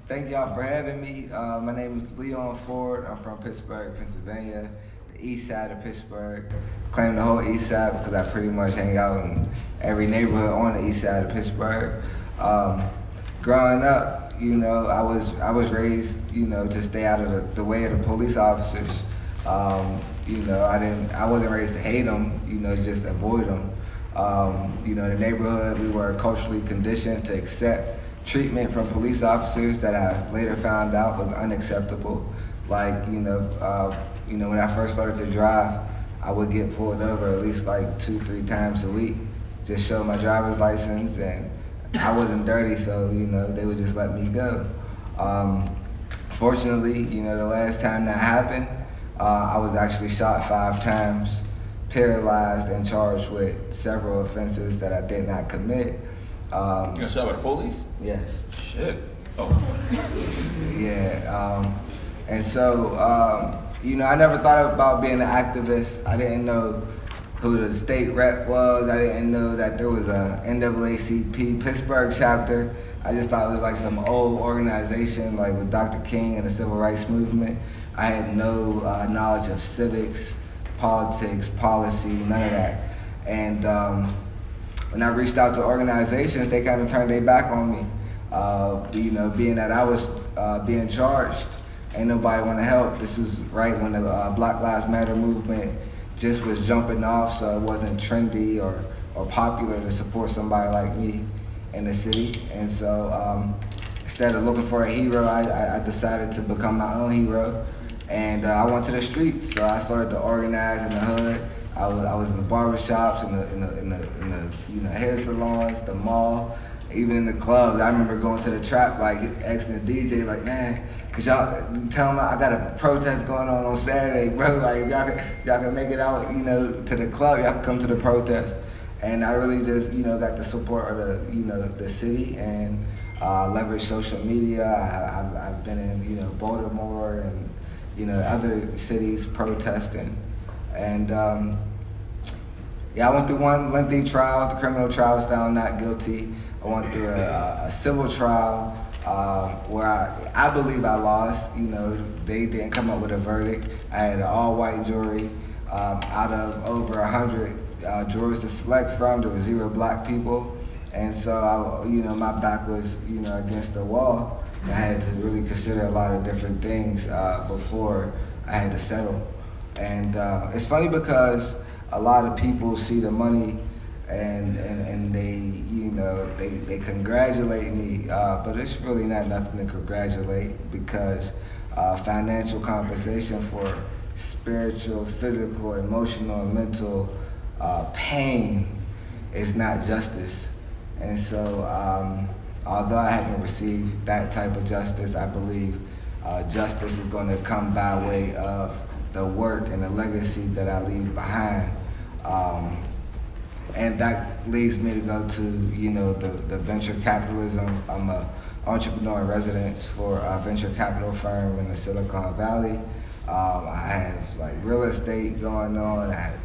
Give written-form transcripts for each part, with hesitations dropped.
Thank y'all for having me. My name is Leon Ford. I'm from Pittsburgh, Pennsylvania, the east side of Pittsburgh. Claim the whole east side because I pretty much hang out in every neighborhood on the east side of Pittsburgh. Um, Growing up, I was raised, to stay out of the way of the police officers. I wasn't raised to hate them, just avoid them. In the neighborhood, we were culturally conditioned to accept treatment from police officers that I later found out was unacceptable. Like, when I first started to drive, I would get pulled over at least like 2, 3 times a week. Just show my driver's license, and I wasn't dirty, so they would just let me go. Fortunately, the last time that happened, I was actually shot 5 times, paralyzed, and charged with several offenses that I did not commit. You got shot by the police? Yes. Shit. Oh. Yeah. And so, I never thought about being an activist. I didn't know who the state rep was. I didn't know that there was a NAACP Pittsburgh chapter. I just thought it was like some old organization, like with Dr. King and the Civil Rights Movement. I had no knowledge of civics, politics, policy, none of that. And when I reached out to organizations, they kind of turned their back on me. Being that I was being charged, ain't nobody want to help. This was right when the Black Lives Matter movement just was jumping off, so it wasn't trendy or popular to support somebody like me in the city. And so instead of looking for a hero, I decided to become my own hero. And I went to the streets, so I started to organize in the hood. I was in the barbershops, in the hair salons, the mall, even in the clubs. I remember going to the trap, like asking the DJ, like, man, cause y'all tell them I got a protest going on Saturday, bro. Like, if y'all can make it out, to the club, y'all can come to the protest. And I really just, got the support of the city and leveraged social media. I've been in, Baltimore and, other cities protesting. And I went through one lengthy trial. The criminal trial was found not guilty. I went through a civil trial where I believe I lost. They didn't come up with a verdict. I had an all-white jury. Out of over 100 jurors to select from, there were 0 black people. And so, my back was, against the wall. And I had to really consider a lot of different things before I had to settle. And it's funny because a lot of people see the money and they congratulate me, but it's really not nothing to congratulate because financial compensation for spiritual, physical, emotional, and mental pain is not justice. And so although I haven't received that type of justice, I believe justice is going to come by way of the work and the legacy that I leave behind. And that leads me to go to, the venture capitalism. I'm an entrepreneur in residence for a venture capital firm in the Silicon Valley. I have like real estate going on. I have,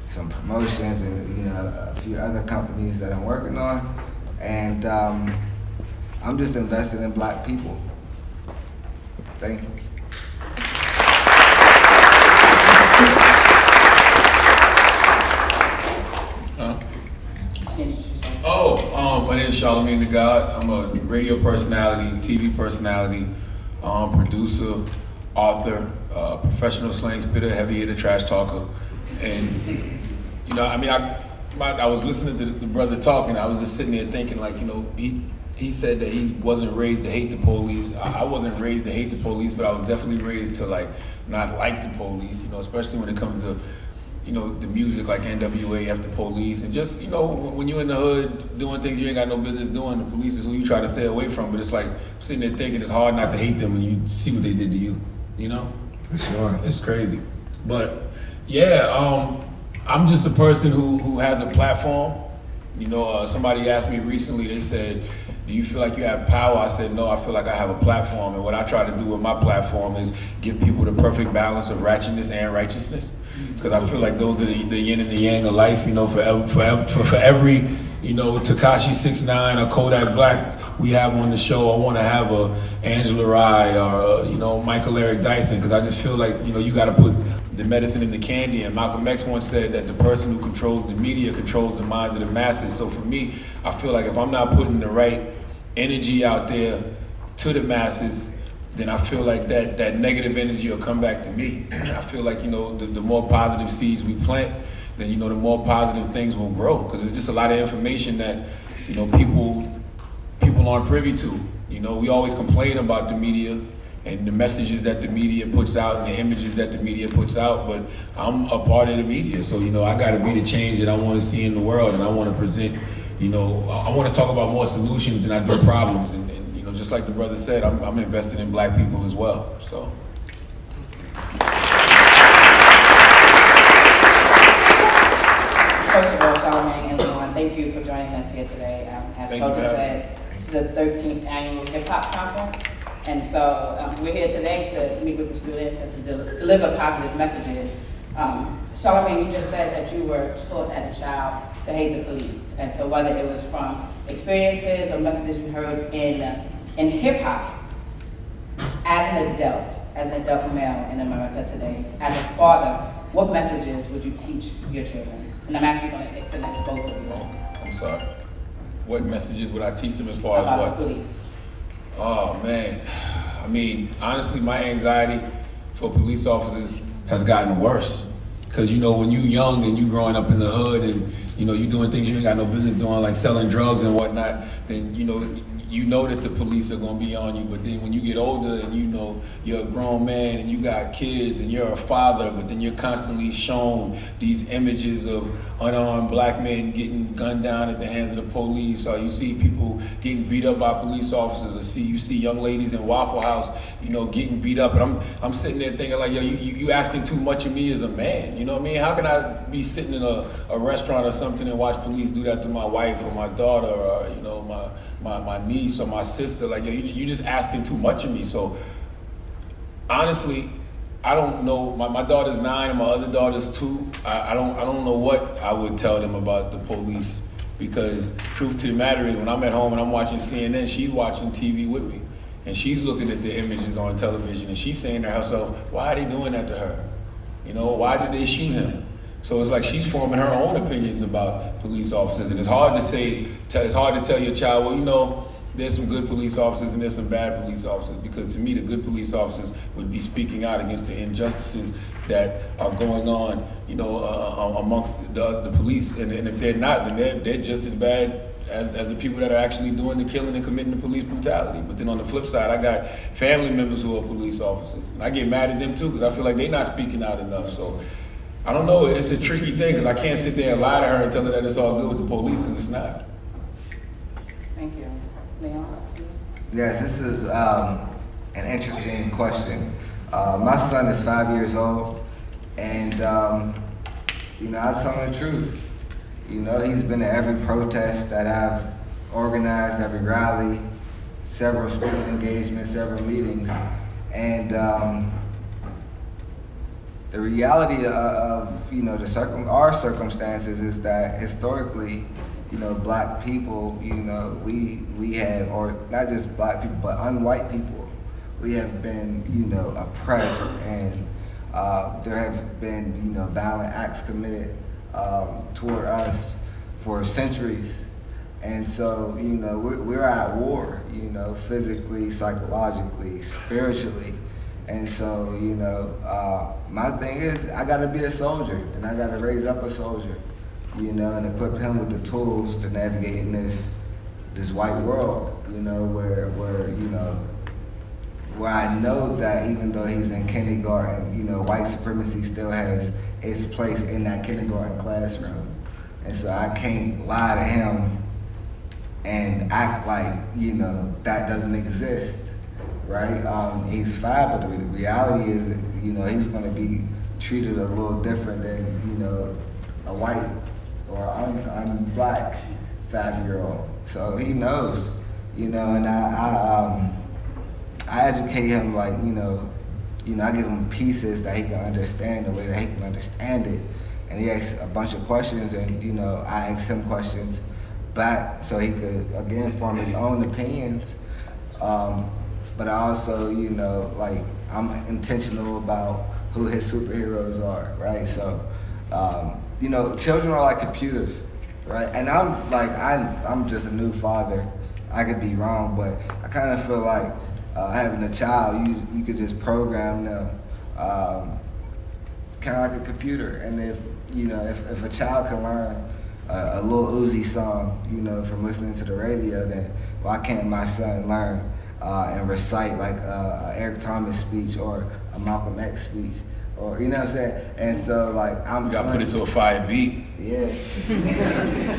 some promotions and, a few other companies that I'm working on. And I'm just invested in black people. Thank you. My name is Charlemagne the God. I'm a radio personality, TV personality, producer, author, professional slang spitter, heavy hitter, trash talker. And, I was listening to the brother talking. I was just sitting there thinking, like, he said that he wasn't raised to hate the police. I wasn't raised to hate the police, but I was definitely raised to, like, not like the police, especially when it comes to the music like NWA, F the Police, and just, when you're in the hood doing things you ain't got no business doing, the police is who you try to stay away from, but it's like sitting there thinking it's hard not to hate them when you see what they did to you, For sure. It's crazy. But, yeah, I'm just a person who has a platform. Somebody asked me recently, they said, do you feel like you have power? I said, no, I feel like I have a platform, and what I try to do with my platform is give people the perfect balance of ratchetness and righteousness. Because I feel like those are the yin and the yang of life, for every Tekashi 6ix9ine or Kodak Black we have on the show. I want to have a Angela Rye or Michael Eric Dyson, because I just feel like you got to put the medicine in the candy. And Malcolm X once said that the person who controls the media controls the minds of the masses. So for me, I feel like if I'm not putting the right energy out there to the masses, then I feel like that negative energy will come back to me. I feel like the more positive seeds we plant, then the more positive things will grow, because it's just a lot of information that people aren't privy to. We always complain about the media and the messages that the media puts out and the images that the media puts out, but I'm a part of the media, so I got to be the change that I want to see in the world, and I want to present. I want to talk about more solutions than I do problems, and just like the brother said, I'm invested in black people as well. So. First of all, Charlamagne and everyone, thank you for joining us here today. As Coach said, this is the 13th annual hip hop conference, and so we're here today to meet with the students and to deliver positive messages. Charlamagne, you just said that you were taught as a child to hate the police, and so whether it was from experiences or messages you heard in hip hop, as an adult male in America today, as a father, what messages would you teach your children? And I'm actually going to extend that to both of you. I'm sorry. What messages would I teach them as far as what? About the police. Oh man, I mean, honestly, my anxiety for police officers has gotten worse. Because when you young and you growing up in the hood and you doing things you ain't got no business doing, like selling drugs and whatnot, then you know that the police are gonna be on you. But then when you get older and you're a grown man and you got kids and you're a father, but then you're constantly shown these images of unarmed black men getting gunned down at the hands of the police, or you see people getting beat up by police officers, or you see young ladies in Waffle House, getting beat up, and I'm sitting there thinking like, yo, you asking too much of me as a man. You know what I mean? How can I be sitting in a restaurant or something and watch police do that to my wife or my daughter or my niece or my sister? Like, yo, you just asking too much of me. So honestly, I don't know. My daughter's 9 and my other daughter's 2. I don't know what I would tell them about the police, because truth to the matter is, when I'm at home and I'm watching CNN, she's watching TV with me, and she's looking at the images on television, and she's saying to herself, why are they doing that to her? Why did they shoot him? So it's like she's forming her own opinions about police officers, and it's hard to tell your child, well, there's some good police officers and there's some bad police officers, because to me, the good police officers would be speaking out against the injustices that are going on, amongst the police, and if they're not, then they're just as bad as the people that are actually doing the killing and committing the police brutality. But then on the flip side, I got family members who are police officers, and I get mad at them too, because I feel like they're not speaking out enough. So I don't know, it's a tricky thing, because I can't sit there and lie to her and tell her that it's all good with the police, because it's not. Thank you. Leon? Yes, this is an interesting question. My son is 5 years old, and I tell him the truth. He's been to every protest that I've organized, every rally, several speaking engagements, several meetings, and the reality of our circumstances is that historically, black people, we have, or not just black people, but unwhite people, we have been, oppressed, and there have been, violent acts committed toward us for centuries. And so, we're at war, physically, psychologically, spiritually. And so, my thing is, I gotta be a soldier, and I gotta raise up a soldier, and equip him with the tools to navigate in this white world, where I know that even though he's in kindergarten, white supremacy still has its place in that kindergarten classroom. And so I can't lie to him and act like, that doesn't exist, right? He's 5, but the reality is, he's gonna be treated a little different than, a white or un-black 5-year-old. So he knows, and I educate him like, I give him pieces that he can understand the way that he can understand it. And he asks a bunch of questions, and I ask him questions. back so he could, again, form his own opinions. But I also, like, I'm intentional about who his superheroes are, right? So, children are like computers, right? And I'm just a new father. I could be wrong, but I kind of feel like having a child, you could just program them, kind of like a computer. And if a child can learn a Lil Uzi song, from listening to the radio, then why can't my son learn and recite like a Eric Thomas speech or a Malcolm X speech, or you know what I'm saying? And so like You gotta put it to a fire beat. Yeah,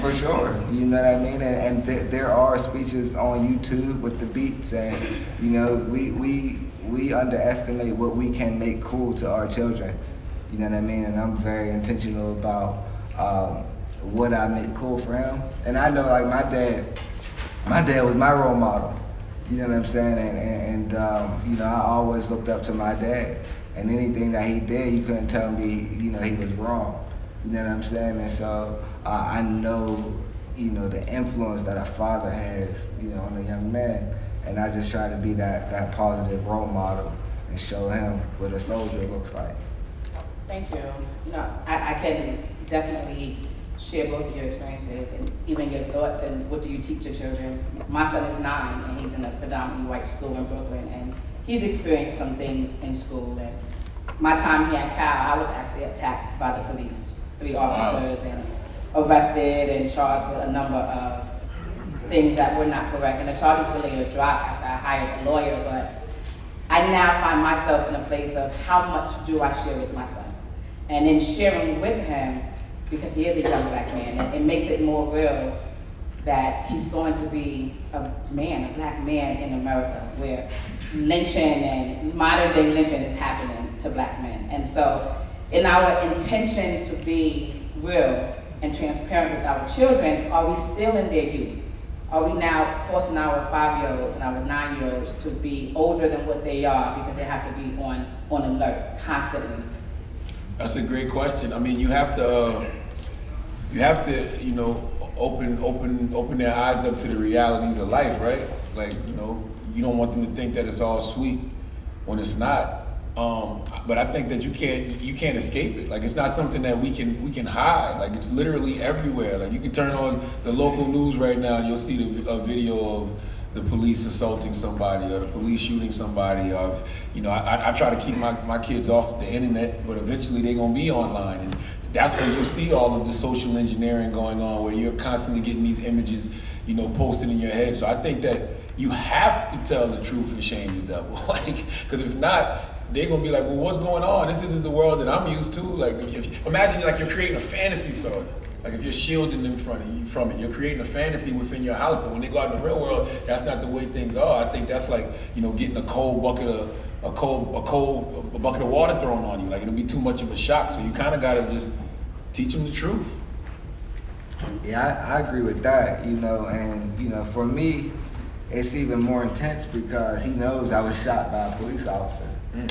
for sure. You know what I mean? And there are speeches on YouTube with the beats, and we underestimate what we can make cool to our children. You know what I mean? And I'm very intentional about what I make cool for him. And I know, like, my dad was my role model. You know what I'm saying? And I always looked up to my dad. And anything that he did, you couldn't tell me, he was wrong. You know what I'm saying? And so I know, the influence that a father has, on a young man. And I just try to be that positive role model and show him what a soldier looks like. Thank you. I can definitely share both of your experiences and even your thoughts and what do you teach your children. My son is 9 and he's in a predominantly white school in Brooklyn, and he's experienced some things in school. And my time here at Cal, I was actually attacked by the police, 3 officers, and arrested and charged with a number of things that were not correct. And the charges really were dropped after I hired a lawyer, but I now find myself in a place of how much do I share with my son? And in sharing with him, because he is a young black man, it makes it more real that he's going to be a black man in America, where lynching and modern day lynching is happening to black men. And so in our intention to be real and transparent with our children, are we still in their youth? Are we now forcing our 5-year-olds and our 9-year-olds to be older than what they are because they have to be on alert constantly? That's a great question. I mean, you have to, open their eyes up to the realities of life, right? Like, you don't want them to think that it's all sweet when it's not. But I think that you can't escape it. Like, it's not something that we can hide. Like, it's literally everywhere. Like, you can turn on the local news right now and you'll see a video of the police assaulting somebody or the police shooting somebody. Of, I try to keep my kids off the internet, but eventually they're gonna be online. And that's where you see all of the social engineering going on, where you're constantly getting these images, posted in your head. So I think that you have to tell the truth and shame the devil. Like, because if not, they're gonna be like, well, what's going on? This isn't the world that I'm used to. Like, imagine like you're creating a fantasy story. Like, if you're shielding them from it, you're creating a fantasy within your house. But when they go out in the real world, that's not the way things are. I think that's like, getting a bucket of water thrown on you. Like, it'll be too much of a shock. So you kind of gotta just teach them the truth. Yeah, I agree with that. And for me, it's even more intense because he knows I was shot by a police officer. And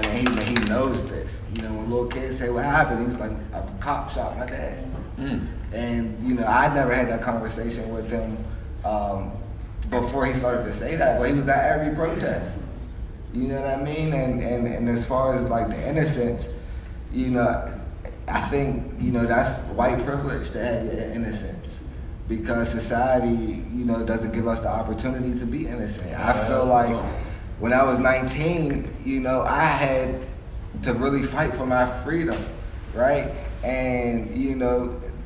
he knows this. When little kids say, what happened? He's like, a cop shot my dad. And, I never had that conversation with him before he started to say that, but he was at every protest. You know what I mean? And as far as like the innocence, I think, that's white privilege to have your innocence. Because society, doesn't give us the opportunity to be innocent. I feel like when I was 19, I had to really fight for my freedom, right? And,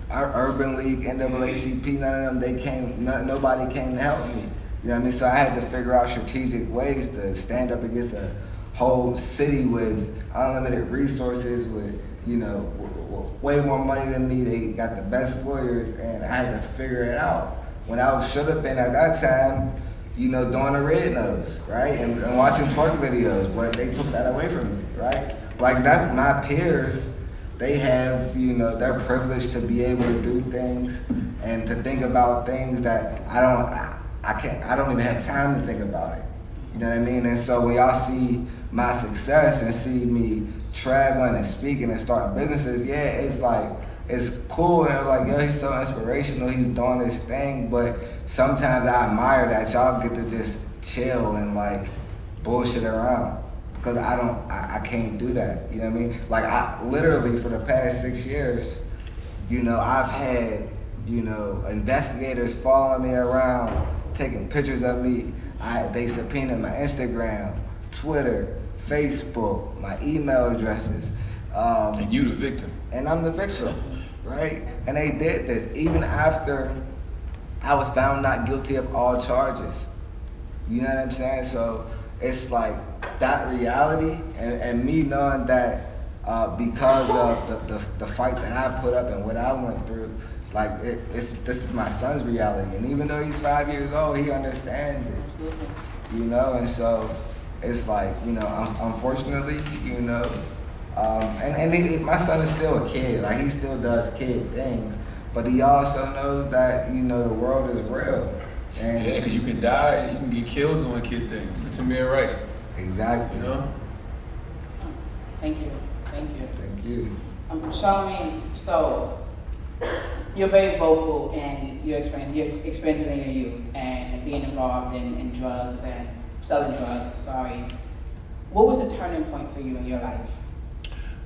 our Urban League, NAACP, none of them, nobody came to help me. You know what I mean? So I had to figure out strategic ways to stand up against a whole city with unlimited resources, with, way more money than me. They got the best lawyers, and I had to figure it out. When I should have been at that time, doing a red nose, right? And watching twerk videos, but they took that away from me, right? Like, that's my peers, they have, they're privileged to be able to do things and to think about things that I don't even have time to think about it. You know what I mean? And so when y'all see my success and see me traveling and speaking and starting businesses, yeah, it's like it's cool, and I'm like, yo, he's so inspirational, he's doing this thing, but sometimes I admire that y'all get to just chill and like bullshit around. Because I can't do that, you know what I mean? Like, I literally, for the past 6 years, you know, I've had, you know, investigators following me around, taking pictures of me. They subpoenaed my Instagram, Twitter, Facebook, my email addresses. And you the victim. And I'm the victim, right? And they did this even after I was found not guilty of all charges. You know what I'm saying? So it's like that reality and me knowing that because of the fight that I put up and what I went through, like this is my son's reality. And even though he's 5 years old, he understands it, you know? And so it's like, you know, unfortunately, you know, my son is still a kid, like he still does kid things, but he also knows that, you know, the world is real. And yeah, because you can die, you can get killed doing kid things. It's Tamir Rice. Exactly. You know? Thank you. Thank you. Thank you. Charlamagne, so you're very vocal in your experiences in your youth and being involved in drugs and selling drugs, What was the turning point for you in your life?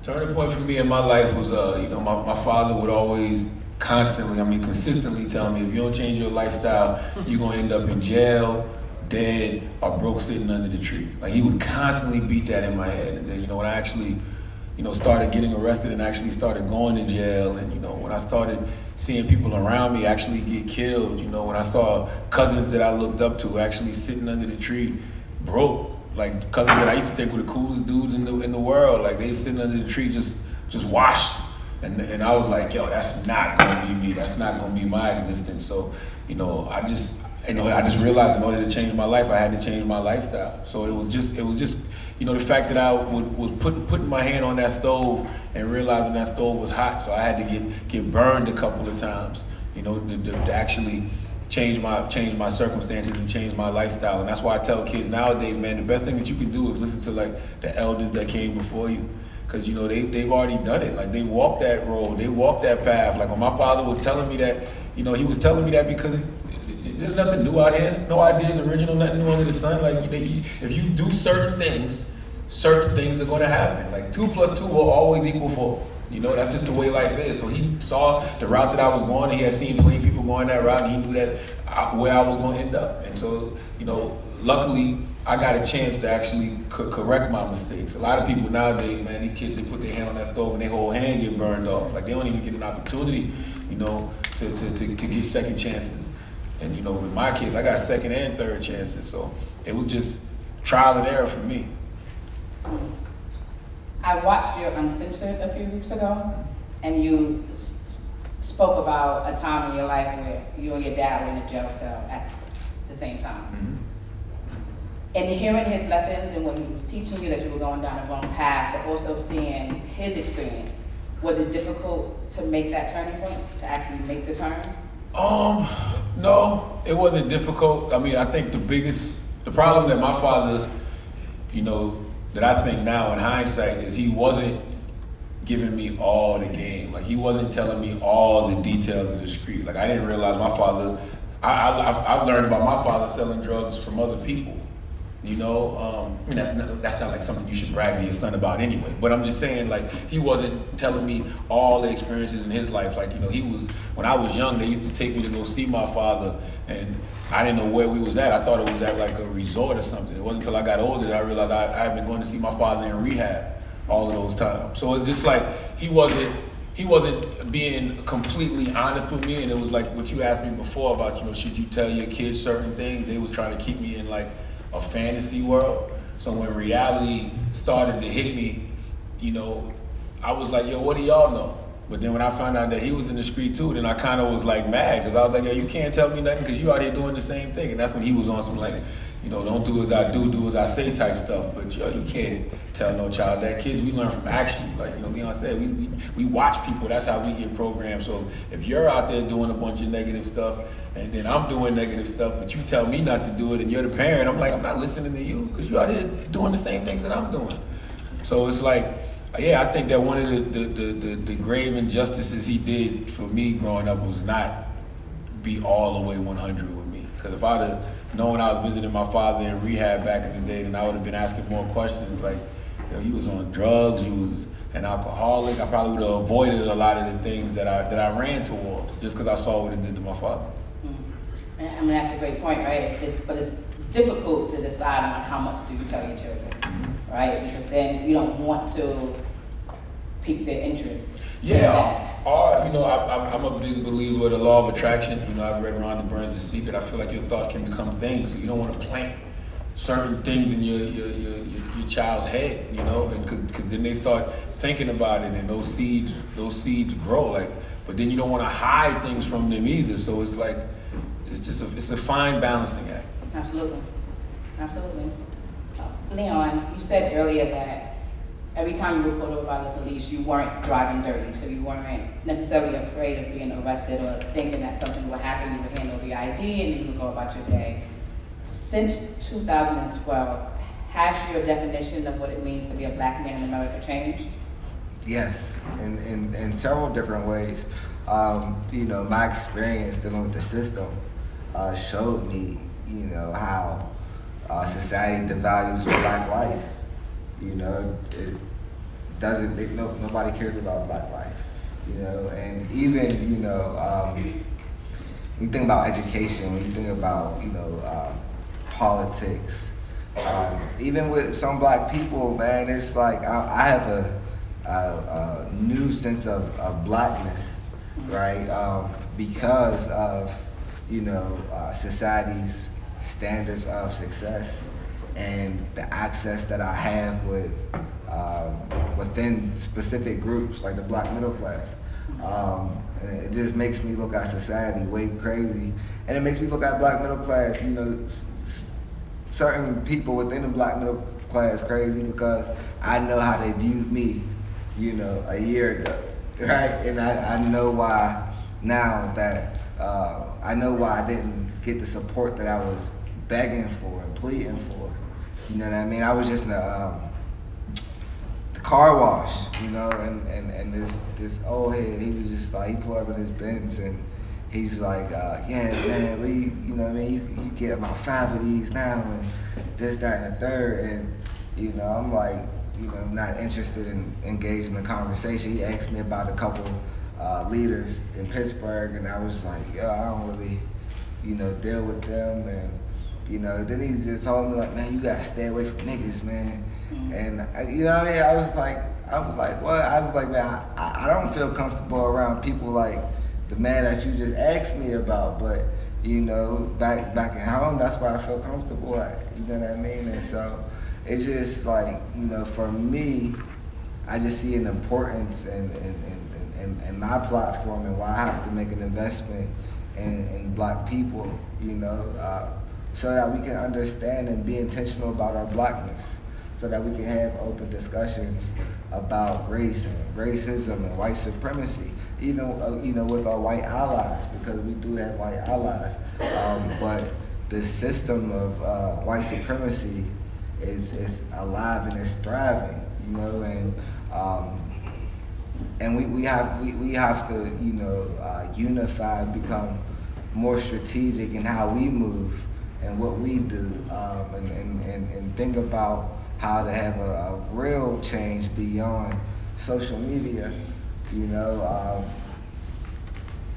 Turning point for me in my life was, you know, my father would always consistently tell me, if you don't change your lifestyle, you're gonna end up in jail, dead, or broke sitting under the tree. Like, he would constantly beat that in my head. And then, you know, when I actually, you know, started getting arrested and actually started going to jail, and, you know, when I started seeing people around me actually get killed, you know, when I saw cousins that I looked up to actually sitting under the tree, broke, like cousins that I used to think were the coolest dudes in the world, like they sitting under the tree just washed. And I was like, yo, that's not gonna be me. That's not gonna be my existence. So, you know, I just realized in order to change my life, I had to change my lifestyle. So it was just, you know, the fact that I was putting my hand on that stove and realizing that stove was hot. So I had to get burned a couple of times, you know, to actually change my circumstances and change my lifestyle. And that's why I tell kids nowadays, man, the best thing that you can do is listen to like the elders that came before you. Because, you know, they've already done it. Like, they walked that road, they walked that path. Like, when my father was telling me that, you know, he was telling me that because there's nothing new out here. No ideas original, nothing new under the sun. Like, if you do certain things are going to happen. Like, 2 + 2 will always equal 4. You know, that's just the way life is. So he saw the route that I was going, and he had seen plenty of people going that route, and he knew that where I was going to end up. And so, you know, luckily, I got a chance to actually correct my mistakes. A lot of people nowadays, man, these kids, they put their hand on that stove and their whole hand get burned off. Like, they don't even get an opportunity, you know, to get second chances. And, you know, with my kids, I got second and third chances. So it was just trial and error for me. I watched your Uncensored a few weeks ago, and you spoke about a time in your life where you and your dad were in a jail cell at the same time. Mm-hmm. And hearing his lessons and what he was teaching you, that you were going down the wrong path, but also seeing his experience, was it difficult to make that turning point, to actually make the turn? No, it wasn't difficult. I mean, I think the problem that my father, you know, that I think now in hindsight is he wasn't giving me all the game. Like, he wasn't telling me all the details of the street. Like, I didn't realize my father, I learned about my father selling drugs from other people. You know, I mean, that's not like something you should brag to your son about anyway. But I'm just saying, like, he wasn't telling me all the experiences in his life. Like, you know, when I was young, they used to take me to go see my father, and I didn't know where we was at. I thought it was at like a resort or something. It wasn't until I got older that I realized I had been going to see my father in rehab all of those times. So it's just like, he wasn't being completely honest with me. And it was like what you asked me before about, you know, should you tell your kids certain things? They was trying to keep me in like a fantasy world. So when reality started to hit me, you know, I was like, yo, what do y'all know? But then when I found out that he was in the street too, then I kind of was like mad, because I was like, yo, you can't tell me nothing because you out here doing the same thing. And that's when he was on some like, you know, don't do as I do as I say type stuff. But yo, you can't tell no child that. Kids, we learn from actions. Like, you know, Leon said, we watch people. That's how we get programmed. So if you're out there doing a bunch of negative stuff, and then I'm doing negative stuff, but you tell me not to do it, and you're the parent, I'm like, I'm not listening to you because you're out here doing the same things that I'm doing. So it's like, Yeah, I think that one of the grave injustices he did for me growing up was not be all the way 100 with me. Because if I'd have known I was visiting my father in rehab back in the day, then I would have been asking more questions like, you was on drugs, you was an alcoholic. I probably would have avoided a lot of the things that I ran towards just because I saw what it did to my father. Mm-hmm. I mean, that's a great point, right? But it's difficult to decide on how much do you tell your children, right? Because then you don't want to pique their interest. Yeah. I'm a big believer of the law of attraction. I've read Rhonda Burns' The Secret. I feel like your thoughts can become things. So you don't want to plant certain things in your child's head, and because then they start thinking about it, and those seeds grow. But then you don't want to hide things from them either. So it's like it's a fine balancing act. Absolutely. Leon, you said earlier that every time you were pulled over by the police, you weren't driving dirty, so you weren't necessarily afraid of being arrested or thinking that something would happen. You would hand over your ID and you would go about your day. Since 2012, has your definition of what it means to be a black man in America changed? Yes, in several different ways. My experience dealing with the system showed me, how society devalues black life. It doesn't. Nobody cares about black life. And even when you think about education, when you think about politics, even with some black people, man, it's like I have a new sense of blackness, right? Because of society's standards of success and the access that I have within specific groups like the black middle class. And it just makes me look at society way crazy, and it makes me look at black middle class, certain people within the black middle class crazy because I know how they viewed me, a year ago, right? And I know why now that I know why I didn't get the support that I was begging for and pleading for. You know what I mean? I was just in the car wash, and this old head, he was just like, he pulled up in his Benz and he's like, yeah, man, you get about 5 of these now and this, that, and the third. And, I'm like, not interested in engaging in the conversation. He asked me about a couple leaders in Pittsburgh, and I was like, I don't really, deal with them. And, then he just told me like, man, you gotta stay away from niggas, man. Mm-hmm. And I was like, what? I was like, man, I don't feel comfortable around people like the man that you just asked me about, but back at home, that's where I feel comfortable at. You know what I mean? And so it's just like, for me, I just see an importance in my platform and why I have to make an investment in black people, so that we can understand and be intentional about our blackness, so that we can have open discussions about race and racism and white supremacy, even with our white allies, because we do have white allies. But the system of white supremacy is alive and it's thriving, and we have to unify, become more strategic in how we move and what we do, and think about how to have a real change beyond social media,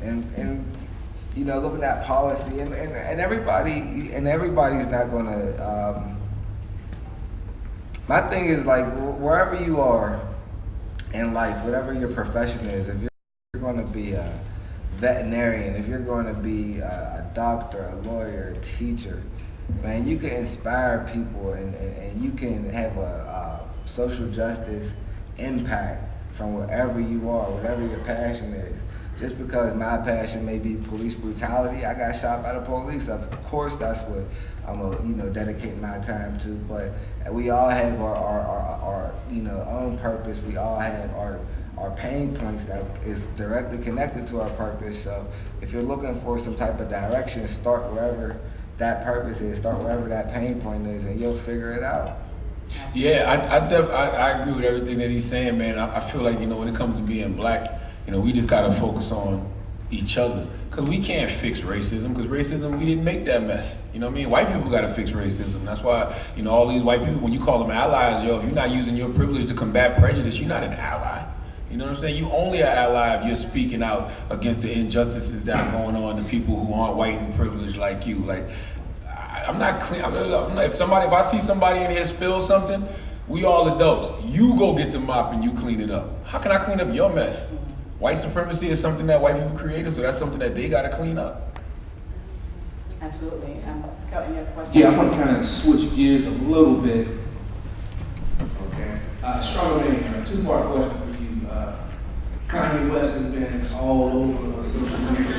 and looking at policy and everybody's not gonna. My thing is like wherever you are in life, whatever your profession is, if you're going to be a veterinarian, if you're going to be a doctor, a lawyer, a teacher, man, you can inspire people and you can have a social justice impact from wherever you are, whatever your passion is. Just because my passion may be police brutality, I got shot by the police. Of course, that's what I'm gonna dedicate my time to. But we all have our own purpose. We all have our pain points that is directly connected to our purpose. So if you're looking for some type of direction, start wherever that purpose is. Start wherever that pain point is, and you'll figure it out. Yeah, I agree with everything that he's saying, man. I feel like, when it comes to being black, we just gotta focus on each other. Cause we can't fix racism, cause racism, we didn't make that mess. You know what I mean? White people gotta fix racism. That's why, all these white people, when you call them allies, if you're not using your privilege to combat prejudice, you're not an ally. You know what I'm saying? You only an ally if you're speaking out against the injustices that are going on to people who aren't white and privileged like you. Like, I'm not clean. If I see somebody in here spill something, we all adults. You go get the mop and you clean it up. How can I clean up your mess? White supremacy is something that white people created, so that's something that they got to clean up. Absolutely. Kelton, you have a question? Yeah, I'm going to kind of switch gears a little bit. Okay. Charlamagne, two-part question for you. Kanye West has been all over social media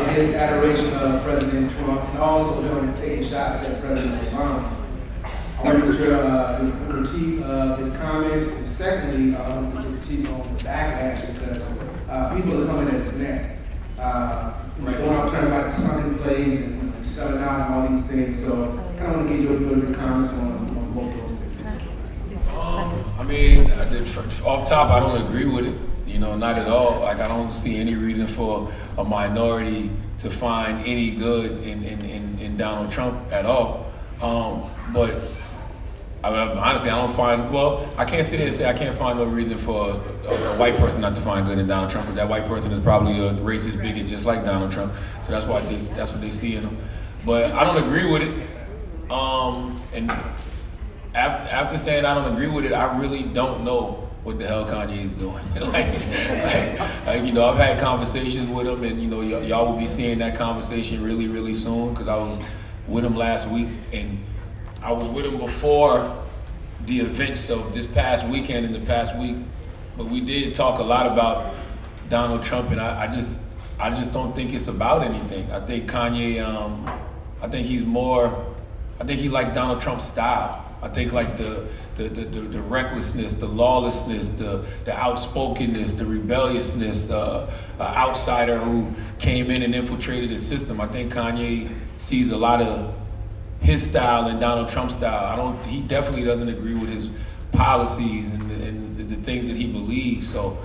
in his adoration of President Trump, and also him taking shots at President Obama. I want to get your critique of his comments, and secondly, I want to get your critique on the backlash, because people are coming at his neck. Going out talking about the Sunday plays and selling out and all these things, so I kind of want to get your comments on both of those things. Off top, I don't agree with it. Not at all. Like, I don't see any reason for a minority to find any good in Donald Trump at all. But honestly, I don't find, I can't sit there and say I can't find no reason for a white person not to find good in Donald Trump, because that white person is probably a racist bigot just like Donald Trump. So that's what they see in him. But I don't agree with it. And after saying I don't agree with it, I really don't know what the hell Kanye is doing. I've had conversations with him, and y'all will be seeing that conversation really, really soon, because I was with him last week, and I was with him before the events of this past weekend and the past week. But we did talk a lot about Donald Trump, and I just don't think it's about anything. I think Kanye, I think he likes Donald Trump's style. I think like the recklessness, the lawlessness, the outspokenness, the rebelliousness, an outsider who came in and infiltrated the system. I think Kanye sees a lot of his style and Donald Trump's style. He definitely doesn't agree with his policies and the things that he believes. So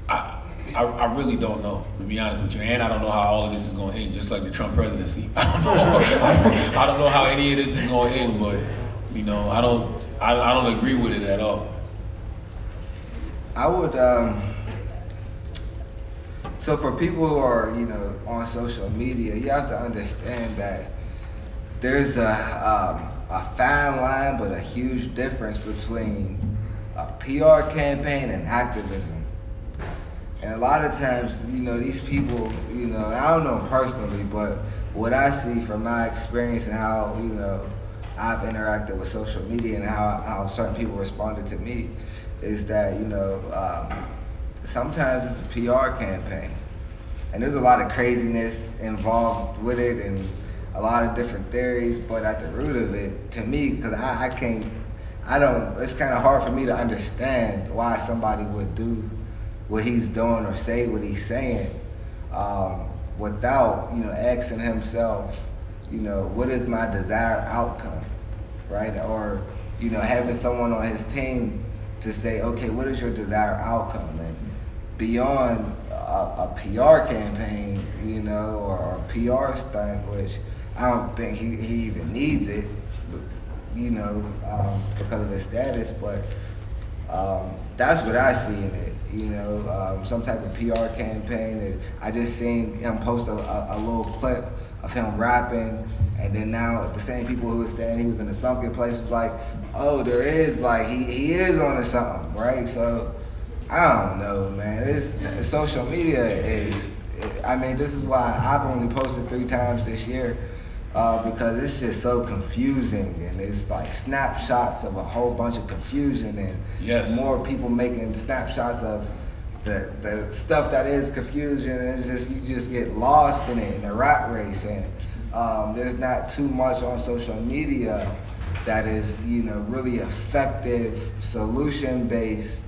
I really don't know, to be honest with you. And I don't know how all of this is going to end, just like the Trump presidency. I don't know. I don't know how any of this is going to end, but I don't agree with it at all. I would, so for people who are, on social media, you have to understand that there's a fine line, but a huge difference between a PR campaign and activism. And a lot of times, these people, I don't know them personally, but what I see from my experience and how, I've interacted with social media and how certain people responded to me is that, sometimes it's a PR campaign. And there's a lot of craziness involved with it and a lot of different theories, but at the root of it, to me, because it's kind of hard for me to understand why somebody would do what he's doing or say what he's saying without, asking himself, what is my desired outcome, right? Or, having someone on his team to say, okay, what is your desired outcome? And beyond a PR campaign, or a PR stunt, which I don't think he even needs it, because of his status, but that's what I see in it. Some type of PR campaign. I just seen him post a little clip of him rapping, and then now the same people who were saying he was in a sunken place was like, oh, there is, like, he is on to something, right? So I don't know, man. Social media is, this is why I've only posted 3 times this year, because it's just so confusing, and it's like snapshots of a whole bunch of confusion, and more people making snapshots of the stuff that is confusion, and it's just, you just get lost in it, in the rat race, and there's not too much on social media that is, really effective, solution-based,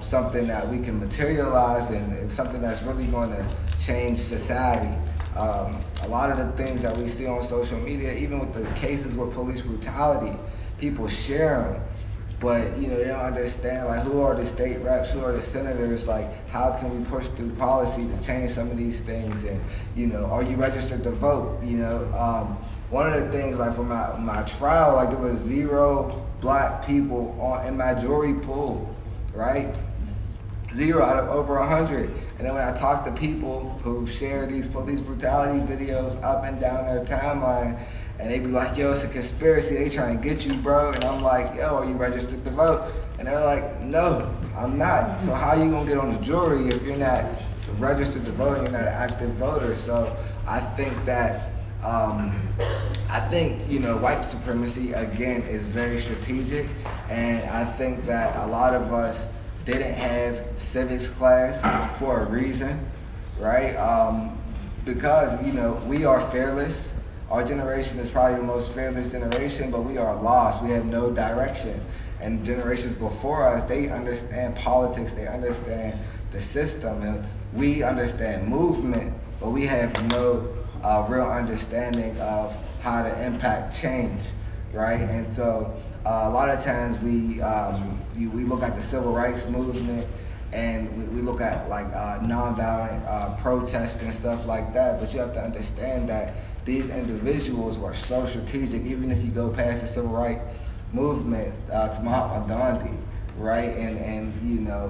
something that we can materialize, and something that's really going to change society. A lot of the things that we see on social media, even with the cases with police brutality, people share them, but you know they don't understand like who are the state reps, who are the senators, like how can we push through policy to change some of these things, and you know, are you registered to vote? You know, one of the things like for my trial, like there was 0 black people in my jury pool, right? 0 out of over 100. And then when I talk to people who share these police brutality videos up and down their timeline, and they be like, yo, it's a conspiracy, they trying to get you, bro. And I'm like, yo, are you registered to vote? And they're like, no, I'm not. So how you gonna get on the jury if you're not registered to vote and you're not an active voter? So I think that, you know, white supremacy, again, is very strategic. And I think that a lot of us didn't have civics class for a reason, right? Because, you know, we are fearless. Our generation is probably the most fearless generation, but we are lost. We have no direction. And generations before us, they understand politics, they understand the system, and we understand movement, but we have no real understanding of how to impact change, right? And so a lot of times we look at the civil rights movement, and we look at like nonviolent protest and stuff like that, but you have to understand that these individuals were so strategic. Even if you go past the civil rights movement to Mahatma Gandhi, right, and you know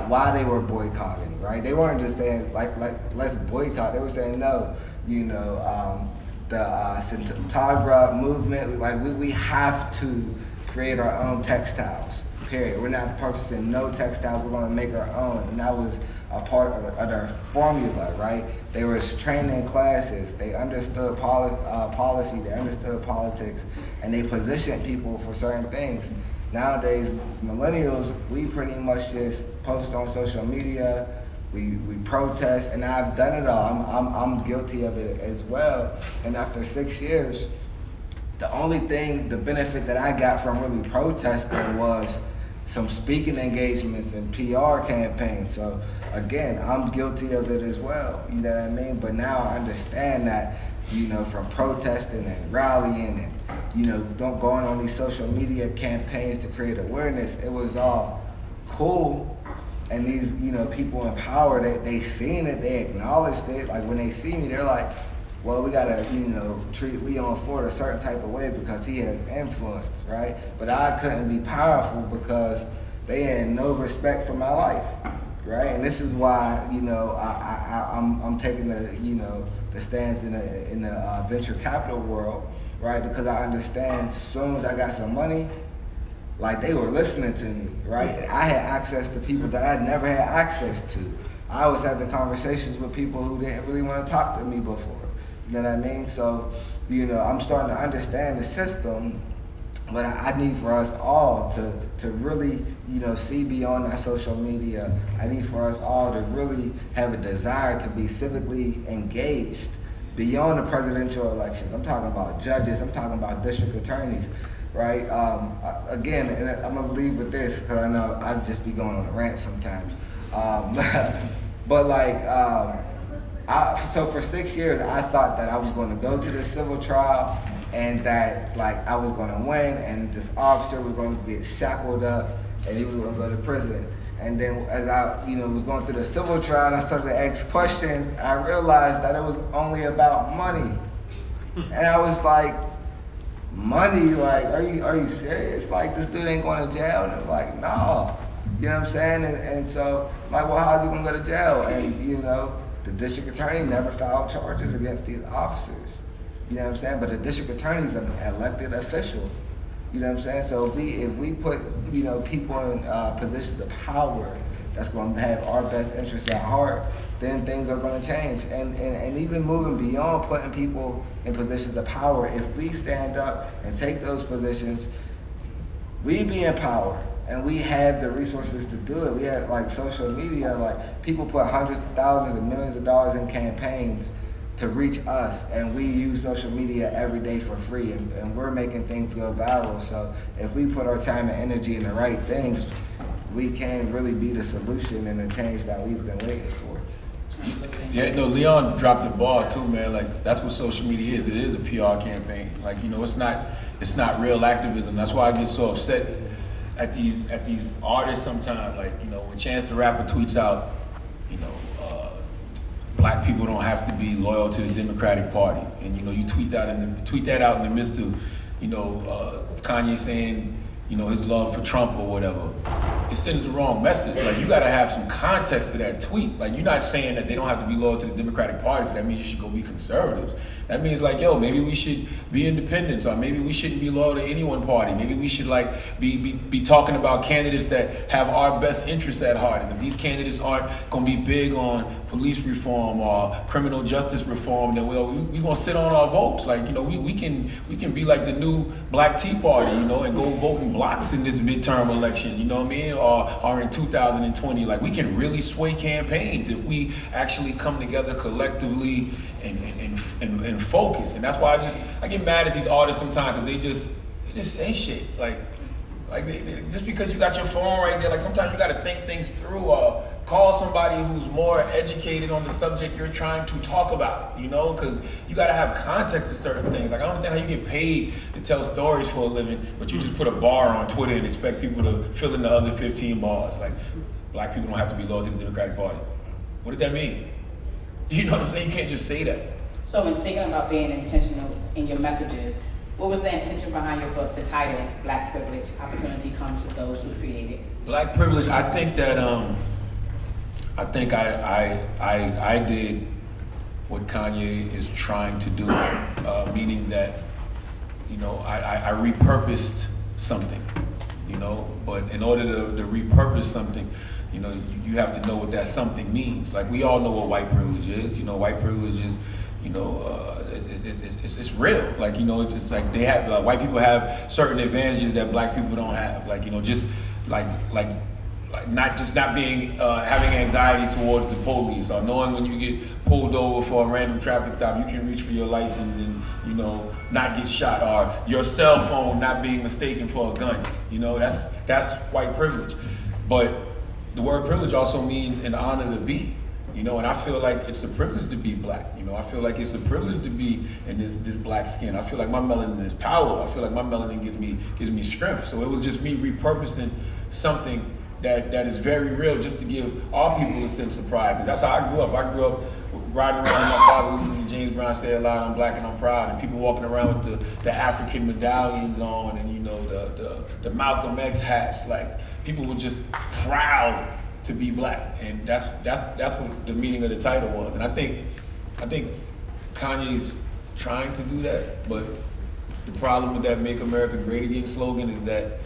why they were boycotting, right? They weren't just saying like let's boycott. They were saying no, you know, the Satyagraha movement, like we have to create our own textiles. Period. We're not purchasing no textiles. We're going to make our own, and that was a part of their formula, right? They were training classes. They understood policy. They understood politics, and they positioned people for certain things. Nowadays, millennials, we pretty much just post on social media. We protest, and I've done it all. I'm guilty of it as well. And after 6 years, the benefit that I got from really protesting was some speaking engagements and PR campaigns. So again, I'm guilty of it as well, you know what I mean? But now I understand that, you know, from protesting and rallying and, you know, going on these social media campaigns to create awareness, it was all cool. And these, you know, people in power, they seen it, they acknowledged it. Like when they see me, they're like, well, we gotta, you know, treat Leon Ford a certain type of way because he has influence, right? But I couldn't be powerful because they had no respect for my life, right? And this is why, you know, I'm taking the, you know, the stance in the venture capital world, right? Because I understand as soon as I got some money, like they were listening to me, right? I had access to people that I'd never had access to. I was having conversations with people who didn't really want to talk to me before. You know what I mean? So, you know, I'm starting to understand the system, but I need for us all to really, you know, see beyond that social media. I need for us all to really have a desire to be civically engaged beyond the presidential elections. I'm talking about judges, I'm talking about district attorneys, right? Again, and I'm gonna leave with this, because I know I'd just be going on a rant sometimes. But like, so for 6 years, I thought that I was going to go to this civil trial and that like I was going to win, and this officer was going to get shackled up and he was going to go to prison. And then as I, you know, was going through the civil trial and I started to ask questions, I realized that it was only about money. And I was like, money? Like, are you serious? Like, this dude ain't going to jail? And I'm like, no. You know what I'm saying? And so, like, well, how's he going to go to jail? And, you know, the district attorney never filed charges against these officers. You know what I'm saying? But the district attorney's an elected official. You know what I'm saying? So if we put, you know, people in positions of power that's going to have our best interests at heart, then things are going to change. And even moving beyond putting people in positions of power, if we stand up and take those positions, we be in power. And we have the resources to do it. We have like social media, like people put hundreds of thousands and millions of dollars in campaigns to reach us, and we use social media every day for free, and we're making things go viral. So if we put our time and energy in the right things, we can really be the solution and the change that we've been waiting for. Yeah, no, Leon dropped the ball too, man. Like, that's what social media is. It is a PR campaign. Like, you know, it's not it's not real activism. That's why I get so upset at these artists sometimes. Like, you know, when Chance the Rapper tweets out, you know, black people don't have to be loyal to the Democratic Party, and you know, you tweet that out in the midst of, you know, Kanye saying, you know, his love for Trump or whatever. It sends the wrong message. Like, you gotta have some context to that tweet. Like, you're not saying that they don't have to be loyal to the Democratic Party, so that means you should go be conservatives. That means like, yo, maybe we should be independents, or maybe we shouldn't be loyal to any one party. Maybe we should like be talking about candidates that have our best interests at heart. And if these candidates aren't gonna be big on police reform or criminal justice reform, then we gonna sit on our votes. Like, you know, we can be like the new Black Tea Party, you know, and go vote in blocks in this midterm election, you know what I mean? Or in 2020. Like, we can really sway campaigns if we actually come together collectively and focus. And that's why I get mad at these artists sometimes, because they just say shit. Like they, just because you got your phone right there, like sometimes you gotta think things through, or call somebody who's more educated on the subject you're trying to talk about, you know, because you gotta have context to certain things. Like, I understand how you get paid to tell stories for a living, but you just put a bar on Twitter and expect people to fill in the other 15 bars. Like, black people don't have to be loyal to the Democratic Party. What did that mean? You know what I'm saying? You can't just say that. So when speaking about being intentional in your messages, what was the intention behind your book, the title, Black Privilege, Opportunity Comes to Those Who Create It? Black privilege, I think that I did what Kanye is trying to do, meaning that, you know, I repurposed something, you know, but in order to repurpose something, you know, you have to know what that something means. Like, we all know what white privilege is. You know, white privilege is, you know, it's real. Like, you know, it's like they have, white people have certain advantages that black people don't have. Like, you know, just like not being, having anxiety towards the police, or knowing when you get pulled over for a random traffic stop, you can reach for your license and, you know, not get shot, or your cell phone not being mistaken for a gun. You know, that's white privilege. But the word privilege also means an honor to be, you know, and I feel like it's a privilege to be black. You know, I feel like it's a privilege to be in this black skin. I feel like my melanin is power. I feel like my melanin gives me strength. So it was just me repurposing something that is very real, just to give all people a sense of pride. Because that's how I grew up. I grew up riding around with my father, listening to James Brown say a lot, "I'm black and I'm proud," and people walking around with the African medallions on, and, you know, the Malcolm X hats. Like, people were just proud to be black, and that's what the meaning of the title was. And I think Kanye's trying to do that, but the problem with that "Make America Great Again" slogan is that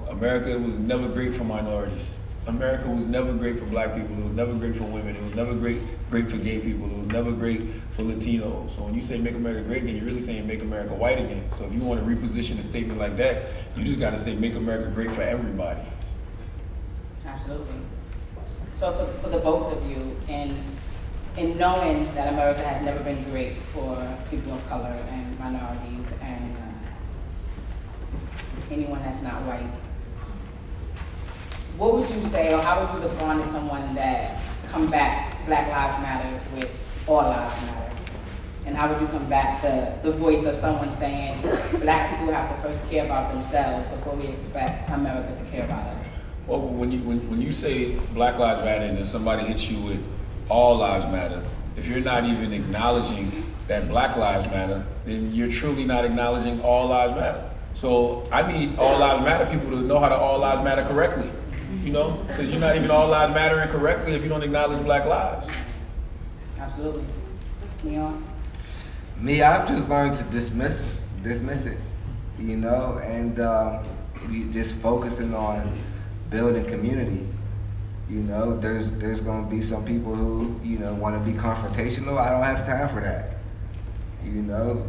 America was never great for minorities. America was never great for black people. It was never great for women. It was never great for gay people. It was never great for Latinos. So when you say "Make America Great Again," you're really saying "Make America White Again." So if you want to reposition a statement like that, you just got to say "Make America Great for everybody." Absolutely. So for the both of you, and in knowing that America has never been great for people of color and minorities and anyone that's not white, what would you say, or how would you respond to someone that combats Black Lives Matter with All Lives Matter? And how would you combat the voice of someone saying black people have to first care about themselves before we expect America to care about us? Well, when you say Black Lives Matter and then somebody hits you with All Lives Matter, if you're not even acknowledging that Black Lives Matter, then you're truly not acknowledging All Lives Matter. So I need All Lives Matter people to know how to All Lives Matter correctly, you know? Because you're not even All Lives Mattering correctly if you don't acknowledge black lives. Absolutely. Leon? Me, I've just learned to dismiss it, you know, and just focusing on building community. You know, there's gonna be some people who, you know, want to be confrontational. I don't have time for that. You know,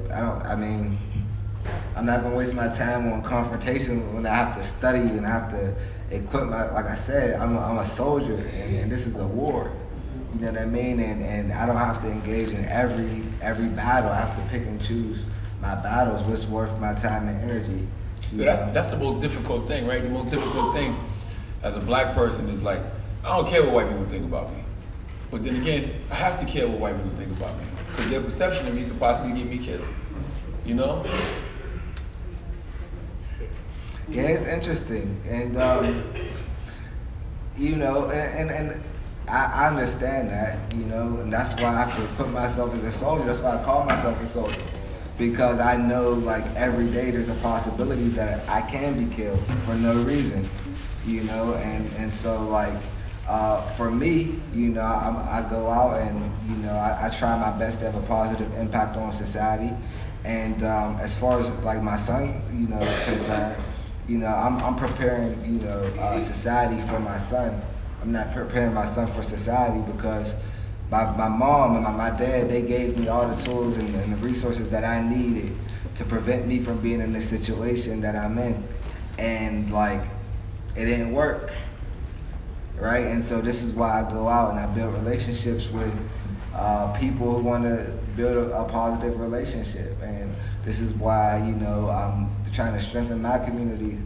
I'm not gonna waste my time on confrontation when I have to study and I have to equip like I said, I'm a soldier and this is a war. You know what I mean? And I don't have to engage in every battle. I have to pick and choose my battles, what's worth my time and energy. That's the most difficult thing, right? The most difficult thing as a black person is like, I don't care what white people think about me. But then again, I have to care what white people think about me. Because their perception of me could possibly get me killed. You know? Yeah, it's interesting, and you know, and I understand that, you know, and that's why I have to put myself as a soldier. That's why I call myself a soldier, because I know like every day there's a possibility that I can be killed for no reason, you know, and so like for me, you know, I go out and you know I try my best to have a positive impact on society, and as far as like my son, you know, concerned. You know, I'm preparing, you know, society for my son. I'm not preparing my son for society because my mom and my dad, they gave me all the tools and the resources that I needed to prevent me from being in this situation that I'm in. And like, it didn't work, right? And so this is why I go out and I build relationships with people who want to build a positive relationship. And this is why, you know, I'm trying to strengthen my community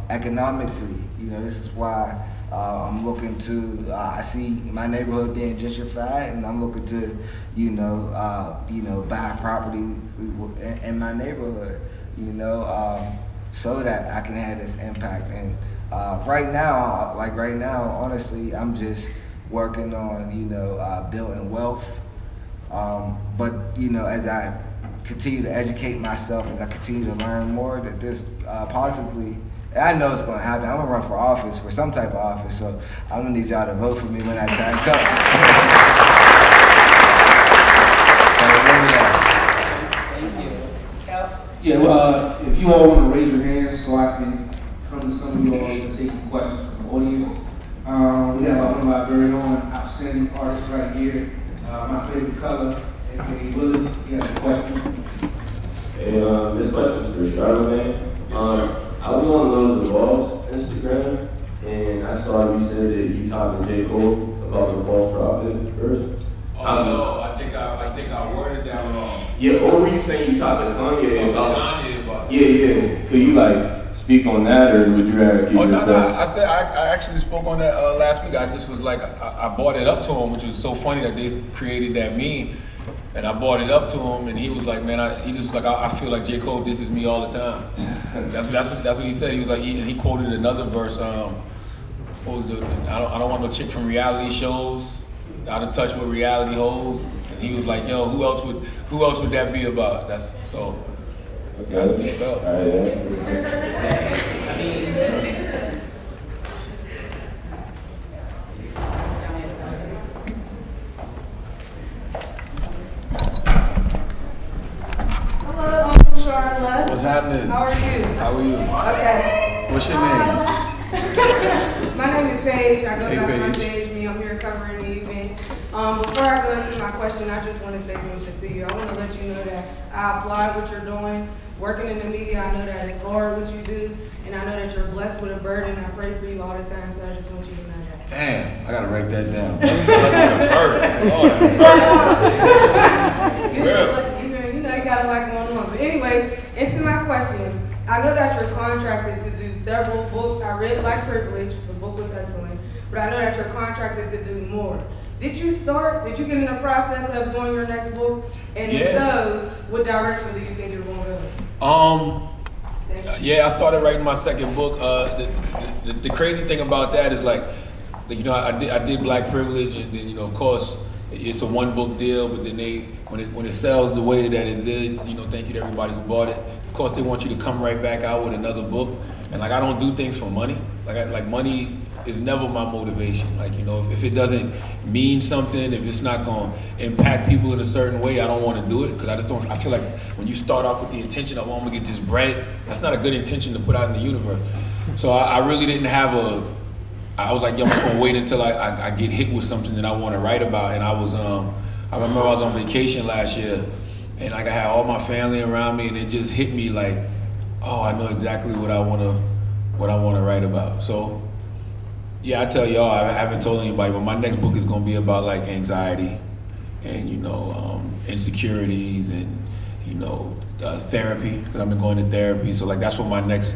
economically. You know, this is why I'm looking to. I see my neighborhood being gentrified, and I'm looking to, you know, buy property in my neighborhood. You know, so that I can have this impact. And right now, honestly, I'm just working on, you know, building wealth. But you know, as I continue to educate myself, as I continue to learn more, that this possibly, and I know it's going to happen. I'm going to run for office, for some type of office, so I'm going to need y'all to vote for me when that time comes. Thank you. Cal? Yeah, well, if you all want to raise your hands so I can come to some of you all and take some questions from the audience. We have one of our very own outstanding artists right here, my favorite color, A.K.A. Willis. He has a question. Hey, this question is for Charlamagne. I was on Lil Duval's Instagram, and I saw you said that you talked to J. Cole about the false prophet verse. Oh no, I think I worded that wrong. Yeah, or were you saying you talked to Kanye about? Kanye about. Yeah. Could you like speak on that, or would you rather keep Oh it no, going? I said I actually spoke on that last week. I just was like I brought it up to him, which was so funny that they created that meme. And I brought it up to him, and he was like, "Man, he just like I feel like J. Cole disses me all the time." That's what he said. He was like, he quoted another verse. What was the? I don't want no chick from reality shows, out of touch with reality hoes. And he was like, "Yo, who else would that be about?" That's what he felt. All right, Hello, I'm Charlotte. What's happening? How are you? How are you? Okay. What's your name? My name is Paige. I go Hey, by Paige. Paige. I'm here covering the event. Before I go into my question, I just want to say something to you. I want to let you know that I applaud what you're doing. Working in the media, I know that it's hard what you do, and I know that you're blessed with a burden. I pray for you all the time, so I just want you to know that. Damn, I gotta write that down. You know, you got a lot going on. But anyway, into my question. I know that you're contracted to do several books. I read Black Privilege. The book was excellent. But I know that you're contracted to do more. Did you get in the process of doing your next book? And if so, what direction do you think you're going to go? Yeah, I started writing my second book. The crazy thing about that is like, you know, I did Black Privilege, and then, you know, of course, it's a one book deal. But then when it sells the way that it did, you know, thank you to everybody who bought it. Of course, they want you to come right back out with another book. And like, I don't do things for money. Like money is never my motivation. Like, you know, if it doesn't mean something, if it's not going to impact people in a certain way, I don't want to do it, because I feel like when you start off with the intention of, I'm going to get this bread, that's not a good intention to put out in the universe. So I really didn't have I was like, yo, I'm just going to wait until I get hit with something that I want to write about. And I remember I was on vacation last year, and like I had all my family around me, and it just hit me like, oh, I know exactly what I want to write about. So yeah, I tell y'all, I haven't told anybody, but my next book is going to be about like anxiety and, you know, insecurities and, you know, therapy, because I've been going to therapy. So like, that's what my next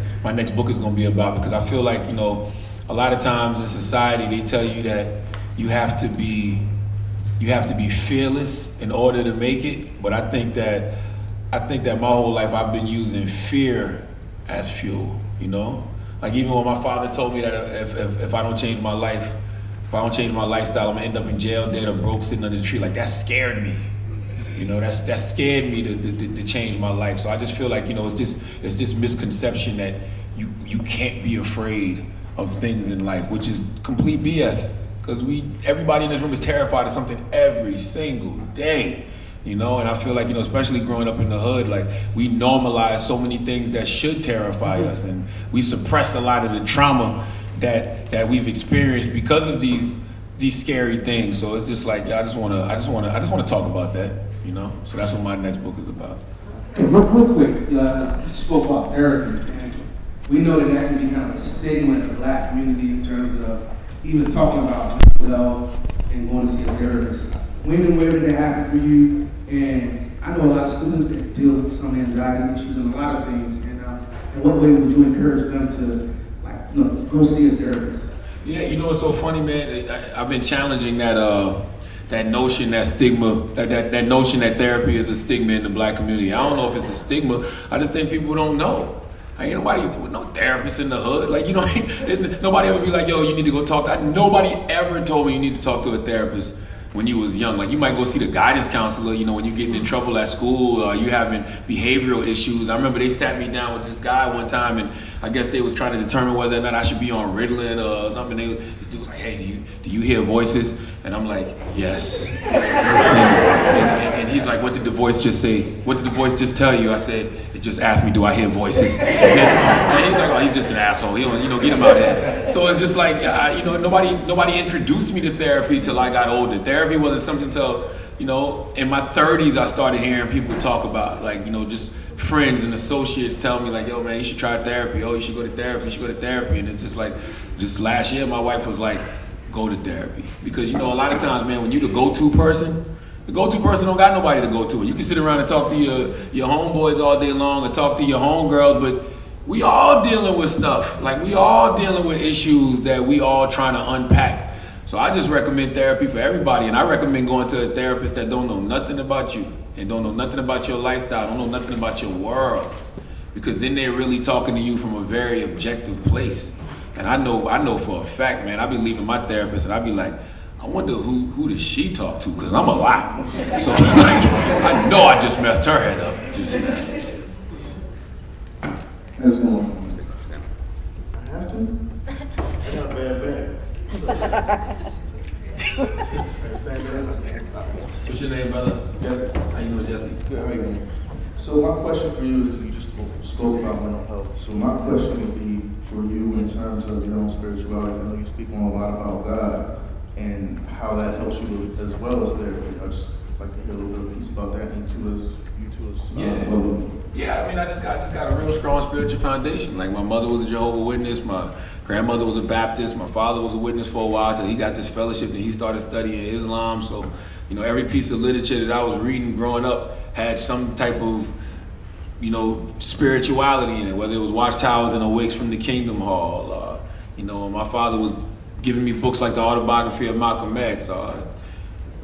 book is going to be about, because I feel like, you know, a lot of times in society they tell you that you have to be fearless in order to make it. But I think that my whole life I've been using fear as fuel, you know? Like even when my father told me that if I don't change my life, if I don't change my lifestyle, I'm gonna end up in jail, dead or broke, sitting under the tree. Like that scared me. You know, that scared me to change my life. So I just feel like, you know, it's this misconception that you can't be afraid of things in life, which is complete BS. Because everybody in this room is terrified of something every single day. You know, and I feel like, you know, especially growing up in the hood, like we normalize so many things that should terrify us, and we suppress a lot of the trauma that we've experienced because of these scary things. So it's just like, yeah, I just wanna talk about that, you know. So that's what my next book is about. Okay, real quick, you spoke about therapy, and we know that can be kind of a stigma in the Black community in terms of even talking about mental health and going to see a therapist. When and where did it happen for you? And I know a lot of students that deal with some anxiety issues and a lot of things. And in what way would you encourage them to, like, you know, go see a therapist? Yeah, you know what's so funny, man? I've been challenging that notion, that stigma, that notion that therapy is a stigma in the Black community. I don't know if it's a stigma. I just think people don't know. Ain't nobody with no therapist in the hood. Like, you know, nobody ever be like, yo, you need to go talk to. Nobody ever told me you need to talk to a therapist when you was young. Like, you might go see the guidance counselor, you know, when you're getting in trouble at school, or you having behavioral issues. I remember they sat me down with this guy one time, and I guess they was trying to determine whether or not I should be on Ritalin or something. This dude was like, hey, do you hear voices? And I'm like, yes. And he's like, what did the voice just say? What did the voice just tell you? I said, it just asked me, do I hear voices? And he's like, oh, he's just an asshole. He don't, you know, get him out of here. So it's just like, you know, nobody introduced me to therapy till I got older. Therapy wasn't something till, you know, in my 30s I started hearing people talk about, like, you know, just friends and associates tell me like, yo, man, you should try therapy. Oh, you should go to therapy. You should go to therapy. And it's just like, just last year, my wife was like, go to therapy. Because, you know, a lot of times, man, when you the go-to person don't got nobody to go to. And you can sit around and talk to your homeboys all day long, or talk to your homegirls, but we all dealing with stuff. Like, we all dealing with issues that we all trying to unpack. So I just recommend therapy for everybody, and I recommend going to a therapist that don't know nothing about you, and don't know nothing about your lifestyle, don't know nothing about your world, because then they're really talking to you from a very objective place. And I know for a fact, man, I be leaving my therapist and I be like, I wonder who does she talk to, because I'm a lot. So like, I know I just messed her head up just now. How's it going? I have to? I got a bad bag. What's your name, brother? Jesse. How you doing, Jesse? Good, how you doing? So my question for you is, you just spoke about mental health. So my question would be for you in terms of your own spirituality. I know you speak on a lot about God and how that helps you as well as therapy. I just like to hear a little bit of piece about that. You two as Yeah, I mean, I just got a real strong spiritual foundation. Like, my mother was a Jehovah's Witness, my grandmother was a Baptist, my father was a witness for a while till he got this fellowship and he started studying Islam. So, you know, every piece of literature that I was reading growing up had some type of, you know, spirituality in it, whether it was Watchtowers and Awakes from the Kingdom Hall. You know, my father was giving me books like the autobiography of Malcolm X.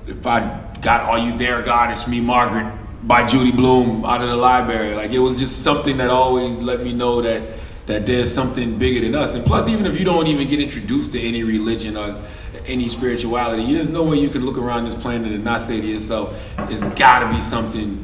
If I got Are You There, God? It's Me, Margaret, by Judy Blume out of the library. Like, it was just something that always let me know that there's something bigger than us. And plus, even if you don't even get introduced to any religion or any spirituality, there's no way you can look around this planet and not say to yourself, it's gotta be something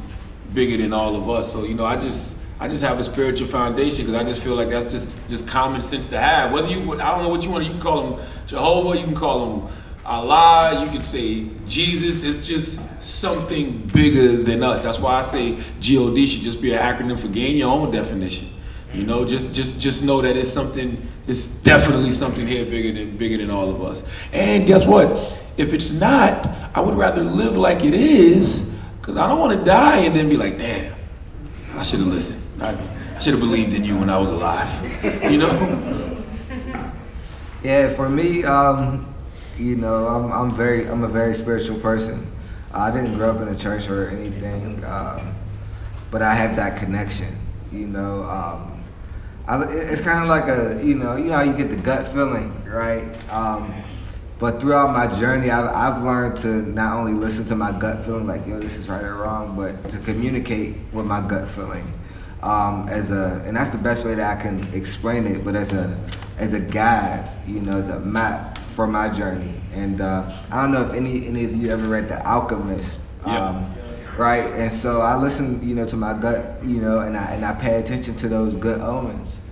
bigger than all of us. So, you know, I just have a spiritual foundation, because I just feel like that's just common sense to have. Whether you, I don't know what you want, you can call them Jehovah, you can call them Allah, you can say Jesus. It's just something bigger than us. That's why I say GOD should just be an acronym for gain your own definition. You know, just know that it's definitely something here bigger than all of us. And guess what? If it's not, I would rather live like it is, because I don't want to die and then be like, damn, I should have listened. I should have believed in you when I was alive. You know? Yeah, for me, you know, I'm a very spiritual person. I didn't grow up in a church or anything, but I have that connection. You know, it's kind of like you know how you get the gut feeling, right? But throughout my journey, I've learned to not only listen to my gut feeling, like, yo, this is right or wrong, but to communicate with my gut feeling. and that's the best way that I can explain it, but as a guide, you know, as a map for my journey. And I don't know if any of you ever read The Alchemist. Right, and so I listen, you know, to my gut, you know, and I pay attention to those good omens,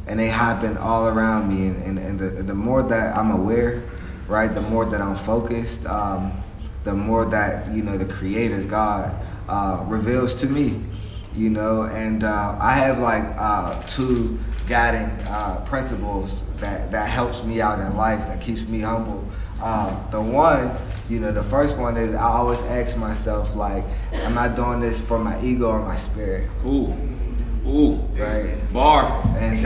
and they happen all around me. And the more that I'm aware, right, the more that I'm focused, the more that, you know, the Creator God reveals to me, you know. And I have like 2 guiding principles that helps me out in life, that keeps me humble. The one, you know, the first one is I always ask myself, like, am I doing this for my ego or my spirit? Ooh, Right. bar. And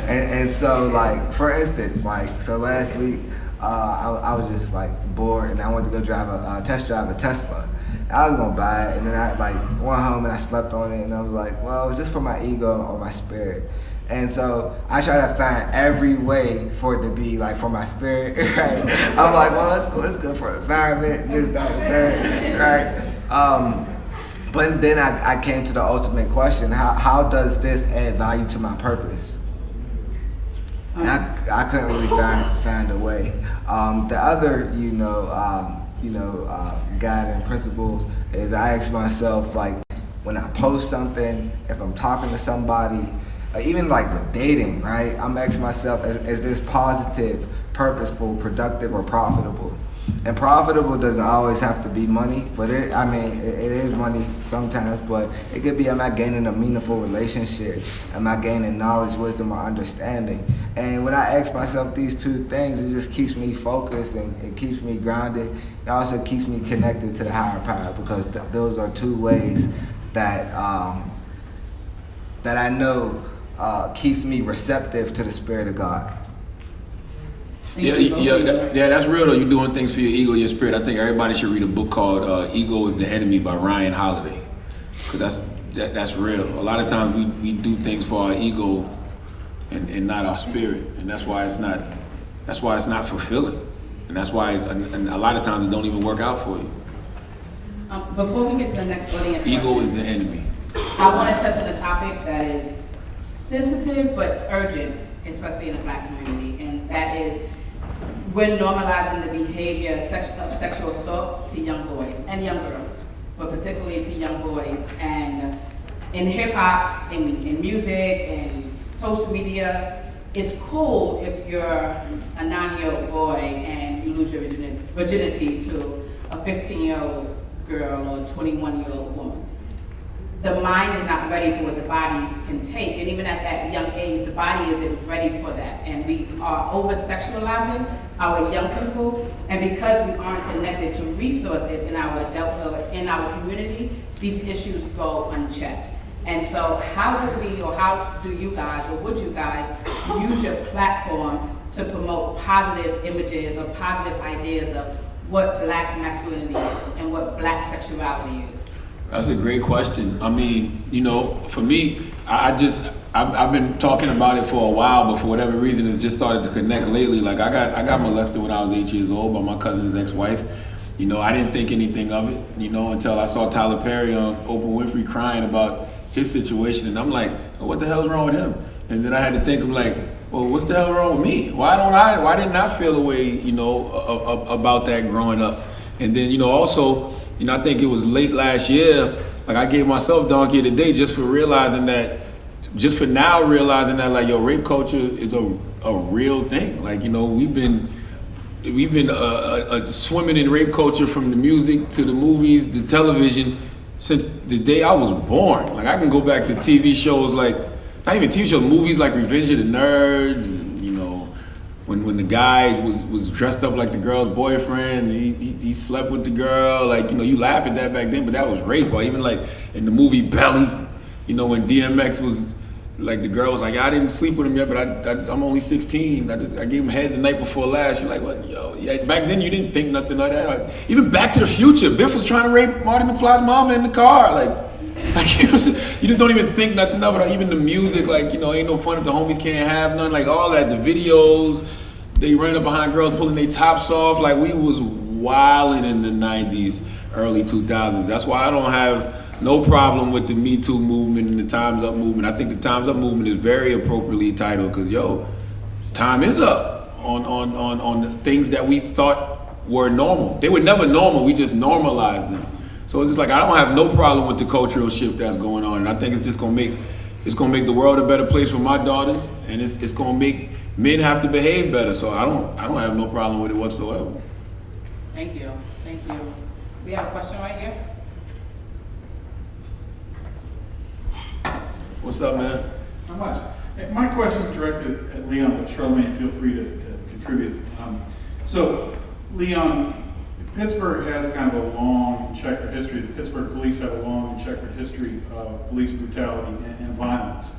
and so, like, for instance, like, so last week I was just like bored, and I wanted to go test drive a Tesla. I was gonna buy it, and then I like went home and I slept on it, and I was like, well, is this for my ego or my spirit? And so I try to find every way for it to be like for my spirit, right? I'm like, well, it's good for the environment, this, that, and that, right? But then I came to the ultimate question: how does this add value to my purpose? And I couldn't really find a way. The other, guiding principles is I ask myself, like, when I post something, if I'm talking to somebody, even like with dating, right? I'm asking myself, is this positive, purposeful, productive, or profitable? And profitable doesn't always have to be money, but it is money sometimes, but it could be, am I gaining a meaningful relationship? Am I gaining knowledge, wisdom, or understanding? And when I ask myself these 2 things, it just keeps me focused and it keeps me grounded. It also keeps me connected to the higher power, because those are 2 ways that that I know keeps me receptive to the Spirit of God. Yeah, that's real though. You're doing things for your ego, your spirit. I think everybody should read a book called "Ego Is the Enemy" by Ryan Holiday, because that's real. A lot of times we do things for our ego and not our spirit, and that's why it's not fulfilling, and that's why and a lot of times it don't even work out for you. Before we get to the next audience Ego question, is the enemy. I want to touch on a topic that is sensitive but urgent, especially in the Black community, and that is we're normalizing the behavior of sexual assault to young boys and young girls, but particularly to young boys. And in hip hop, in music, and social media, it's cool if you're a 9-year-old boy and you lose your virginity to a 15-year-old girl or a 21-year-old woman. The mind is not ready for what the body can take, and even at that young age, the body isn't ready for that. And we are over-sexualizing our young people, and because we aren't connected to resources in our adulthood, in our community, these issues go unchecked. And so how do you guys, or would you guys, use your platform to promote positive images or positive ideas of what Black masculinity is and what Black sexuality is? That's a great question. I mean, you know, for me, I've been talking about it for a while, but for whatever reason, it's just started to connect lately. Like I got molested when I was 8 years old by my cousin's ex-wife. You know, I didn't think anything of it, you know, until I saw Tyler Perry on Oprah Winfrey crying about his situation, and I'm like, oh, what the hell's wrong with him? And then I had to think, I'm like, well, what's the hell wrong with me? Why didn't I feel a way, you know, about that growing up? And then, you know, also, you know, I think it was late last year, like I gave myself Donkey of the Day just for now realizing that, like, yo, rape culture is a real thing. Like, you know, we've been swimming in rape culture from the music to the movies, the television, since the day I was born. Like, I can go back to TV shows, like, not even TV shows, movies like Revenge of the Nerds, and, you know, when the guy was dressed up like the girl's boyfriend, he slept with the girl, like, you know, you laugh at that back then, but that was rape. Or even like in the movie Belly, you know, when DMX was, like, the girl was like, I didn't sleep with him yet, but I'm only 16. I gave him head the night before last. You're like, what, yo? Yeah, back then you didn't think nothing like that. Like, even Back to the Future, Biff was trying to rape Marty McFly's mama in the car. Like you just don't even think nothing of it. Or even the music, like, you know, ain't no fun if the homies can't have none. Like, all that, the videos, they running up behind girls pulling their tops off. Like, we was wilding in the 90s, early 2000s. That's why I don't have no problem with the Me Too movement and the Time's Up movement. I think the Time's Up movement is very appropriately titled because, time is up on the things that we thought were normal. They were never normal, we just normalized them. So it's just like, I don't have no problem with the cultural shift that's going on. And I think it's just gonna make the world a better place for my daughters, and it's gonna make men have to behave better. So I don't have no problem with it whatsoever. Thank you. We have a question right here. What's up, man? Not much. My question is directed at Leon, but Charlamagne, feel free to contribute. So, Leon, Pittsburgh has kind of a long checkered history. The Pittsburgh police have a long checkered history of police brutality and violence,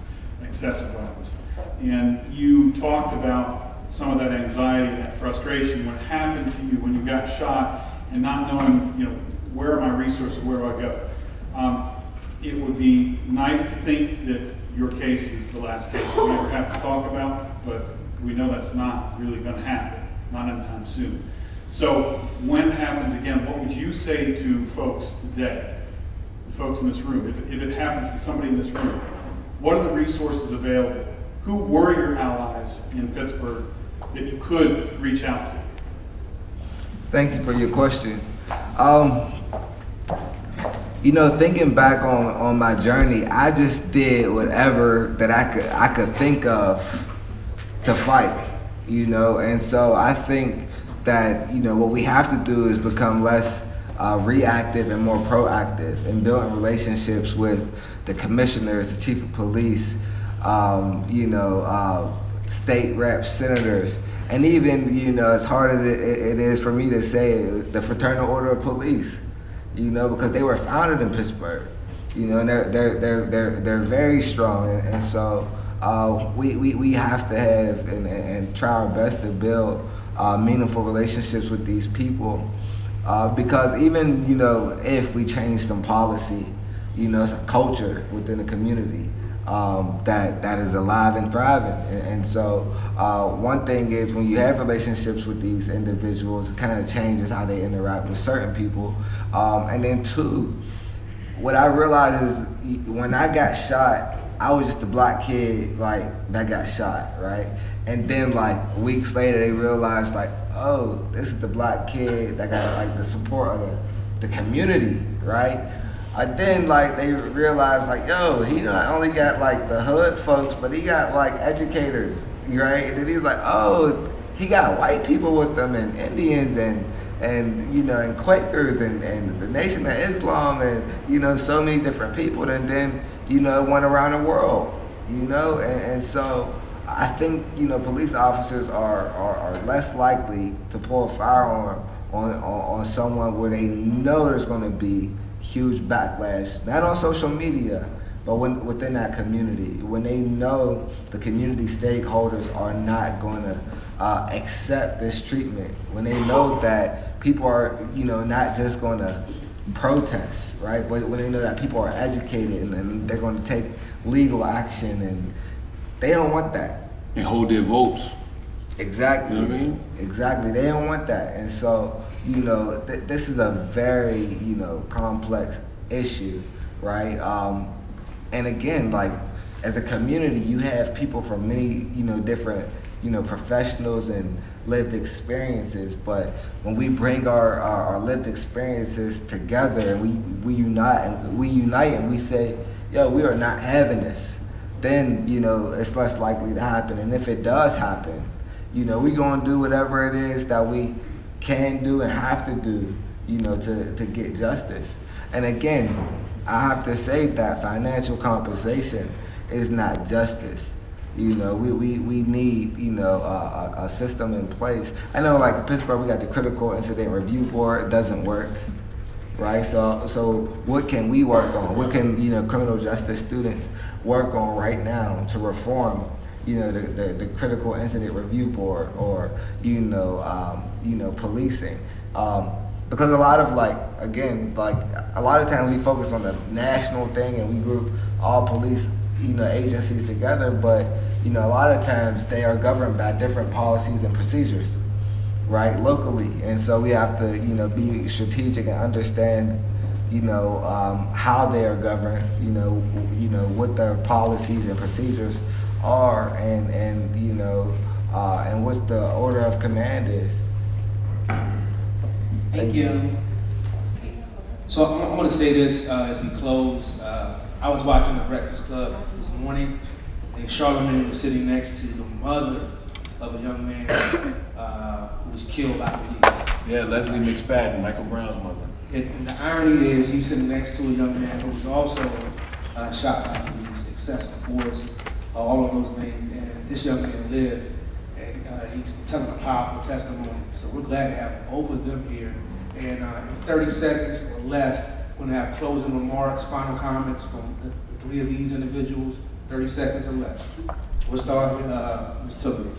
excessive violence. And you talked about some of that anxiety and that frustration. What happened to you when you got shot and not knowing, where are my resources, where do I go? It would be nice to think that your case is the last case we ever have to talk about, but we know that's not really going to happen, not anytime soon. So when it happens again, what would you say to folks today, the folks in this room, if it happens to somebody in this room? What are the resources available? Who were your allies in Pittsburgh that you could reach out to? Thank you for your question. Thinking back on my journey, I just did whatever that I could think of to fight, and so I think that, what we have to do is become less reactive and more proactive in building relationships with the commissioners, the chief of police, state reps, senators, and even, as hard as it is for me to say, the Fraternal Order of Police, because they were founded in Pittsburgh, and they're very strong, and so we have to have and try our best to build meaningful relationships with these people, because even if we change some policy, it's a culture within the community that is alive and thriving. And so one thing is, when you have relationships with these individuals, it kind of changes how they interact with certain people. And then two, what I realized is when I got shot, I was just a black kid that got shot, right? And then weeks later, they realized oh, this is the black kid that got the support of the community, right? Then they realized yo, he not only got the hood folks, but he got educators, right? And then he's oh, he got white people with them, and Indians, and Quakers, and the Nation of Islam, and so many different people, and then it went around the world, and so I think police officers are less likely to pull a firearm on someone where they know there's going to be huge backlash, not on social media, but within that community, when they know the community stakeholders are not going to accept this treatment, when they know that people are not just going to protest, right, but when they know that people are educated and they're going to take legal action, and they don't want that. And hold their votes. Exactly. You know what I mean? Exactly. They don't want that. And so, this is a very, complex issue, right? And again, as a community, you have people from many, different, professionals and lived experiences. But when we bring our lived experiences together and we unite and we say, yo, we are not having this, then, it's less likely to happen. And if it does happen, we're going to do whatever it is that we can do and have to do, to get justice. And again, I have to say that financial compensation is not justice. We need, a system in place. I know, in Pittsburgh, we got the Critical Incident Review Board. It doesn't work, right? So what can we work on? What can, criminal justice students work on right now to reform, the Critical Incident Review Board, or, policing? Because a lot of a lot of times we focus on the national thing and we group all police, agencies together, but, a lot of times they are governed by different policies and procedures, right, locally. And so we have to, be strategic and understand, how they are governed, what their policies and procedures are, and what's the order of command is. Thank you. So I want to say this as we close. I was watching the Breakfast Club this morning, and Charlemagne was sitting next to the mother of a young man who was killed by police. Yeah, Leslie McSpadden, Michael Brown's mother. And the irony is he's sitting next to a young man who was also shot by police, excessive force, all of those things. And this young man lived, and he's telling a powerful testimony. So we're glad to have both of them here. And in 30 seconds or less, we're going to have closing remarks, final comments from the three of these individuals, 30 seconds or less. We'll start with Ms. Tilley.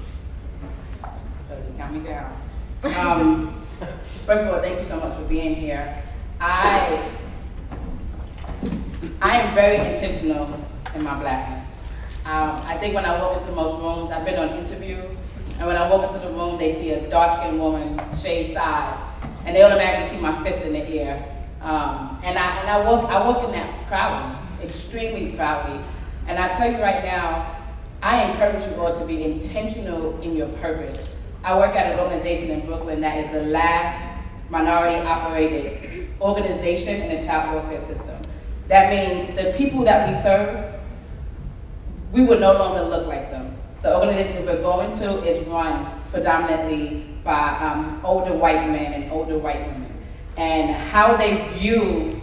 So you count me down. First of all, thank you so much for being here. I am very intentional in my blackness. I think when I walk into most rooms, I've been on interviews, and when I walk into the room, they see a dark-skinned woman, shade size, and they automatically see my fist in the air. And I walk in that proudly, extremely proudly. And I tell you right now, I encourage you all to be intentional in your purpose. I work at an organization in Brooklyn that is the last minority-operated organization in the child welfare system. That means the people that we serve, we will no longer look like them. The organization we're going to is run predominantly by older white men and older white women. And how they view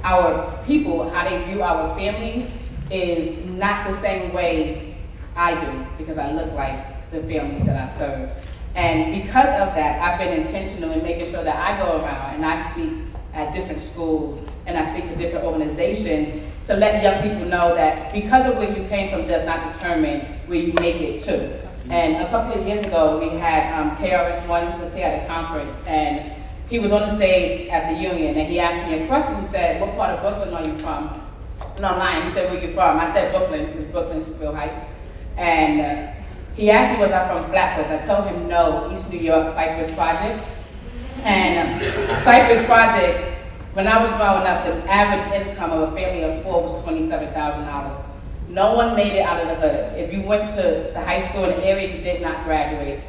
our people, how they view our families is not the same way I do, because I look like the families that I serve. And because of that, I've been intentional in making sure that I go around and I speak at different schools and I speak to different organizations to let young people know that because of where you came from does not determine where you make it to. And a couple of years ago, we had KRS-One was here at a conference, and he was on the stage at the Union, and he asked me a question. He said, "What part of Brooklyn are you from?" And I'm lying. He said, "Where you from?" I said, "Brooklyn," because Brooklyn's real hype. And he asked me, was I from Flatbush? I told him no, East New York, Cypress Projects. And Cypress Projects, when I was growing up, the average income of a family of 4 was $27,000. No one made it out of the hood. If you went to the high school in the area, you did not graduate.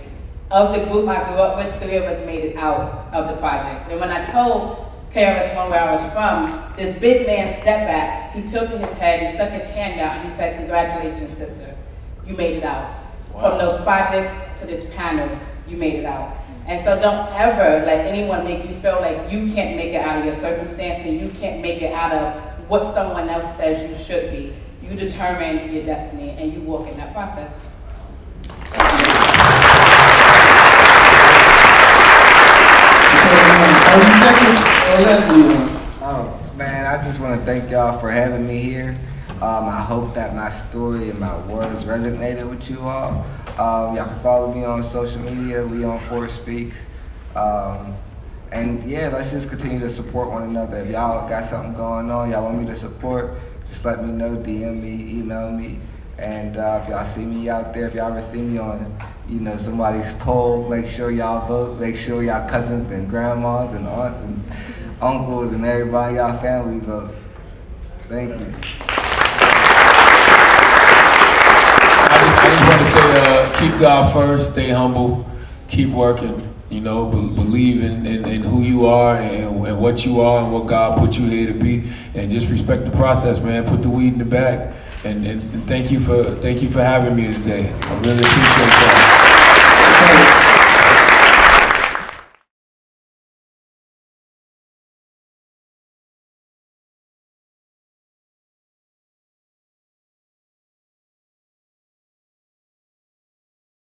Of the group I grew up with, 3 of us made it out of the projects. And when I told KRS-One where I was from, this big man stepped back, he tilted his head, he stuck his hand out, and he said, "Congratulations, sister, you made it out." Wow. From those projects to this panel, you made it out. And so don't ever let anyone make you feel like you can't make it out of your circumstance and you can't make it out of what someone else says you should be. You determine your destiny and you walk in that process. Oh, man, I just want to thank y'all for having me here. I hope that my story and my words resonated with you all. Y'all can follow me on social media, Leon Ford Speaks. And yeah, let's just continue to support one another. If y'all got something going on, y'all want me to support, just let me know, DM me, email me. And if y'all see me out there, if y'all ever see me on, somebody's poll, make sure y'all vote. Make sure y'all cousins and grandmas and aunts and uncles and everybody, y'all family vote. Thank you. I just want to say, keep God first, stay humble, keep working, believe in who you are and what you are and what God put you here to be, and just respect the process, man. Put the weed in the bag, and thank you for having me today. I really appreciate that.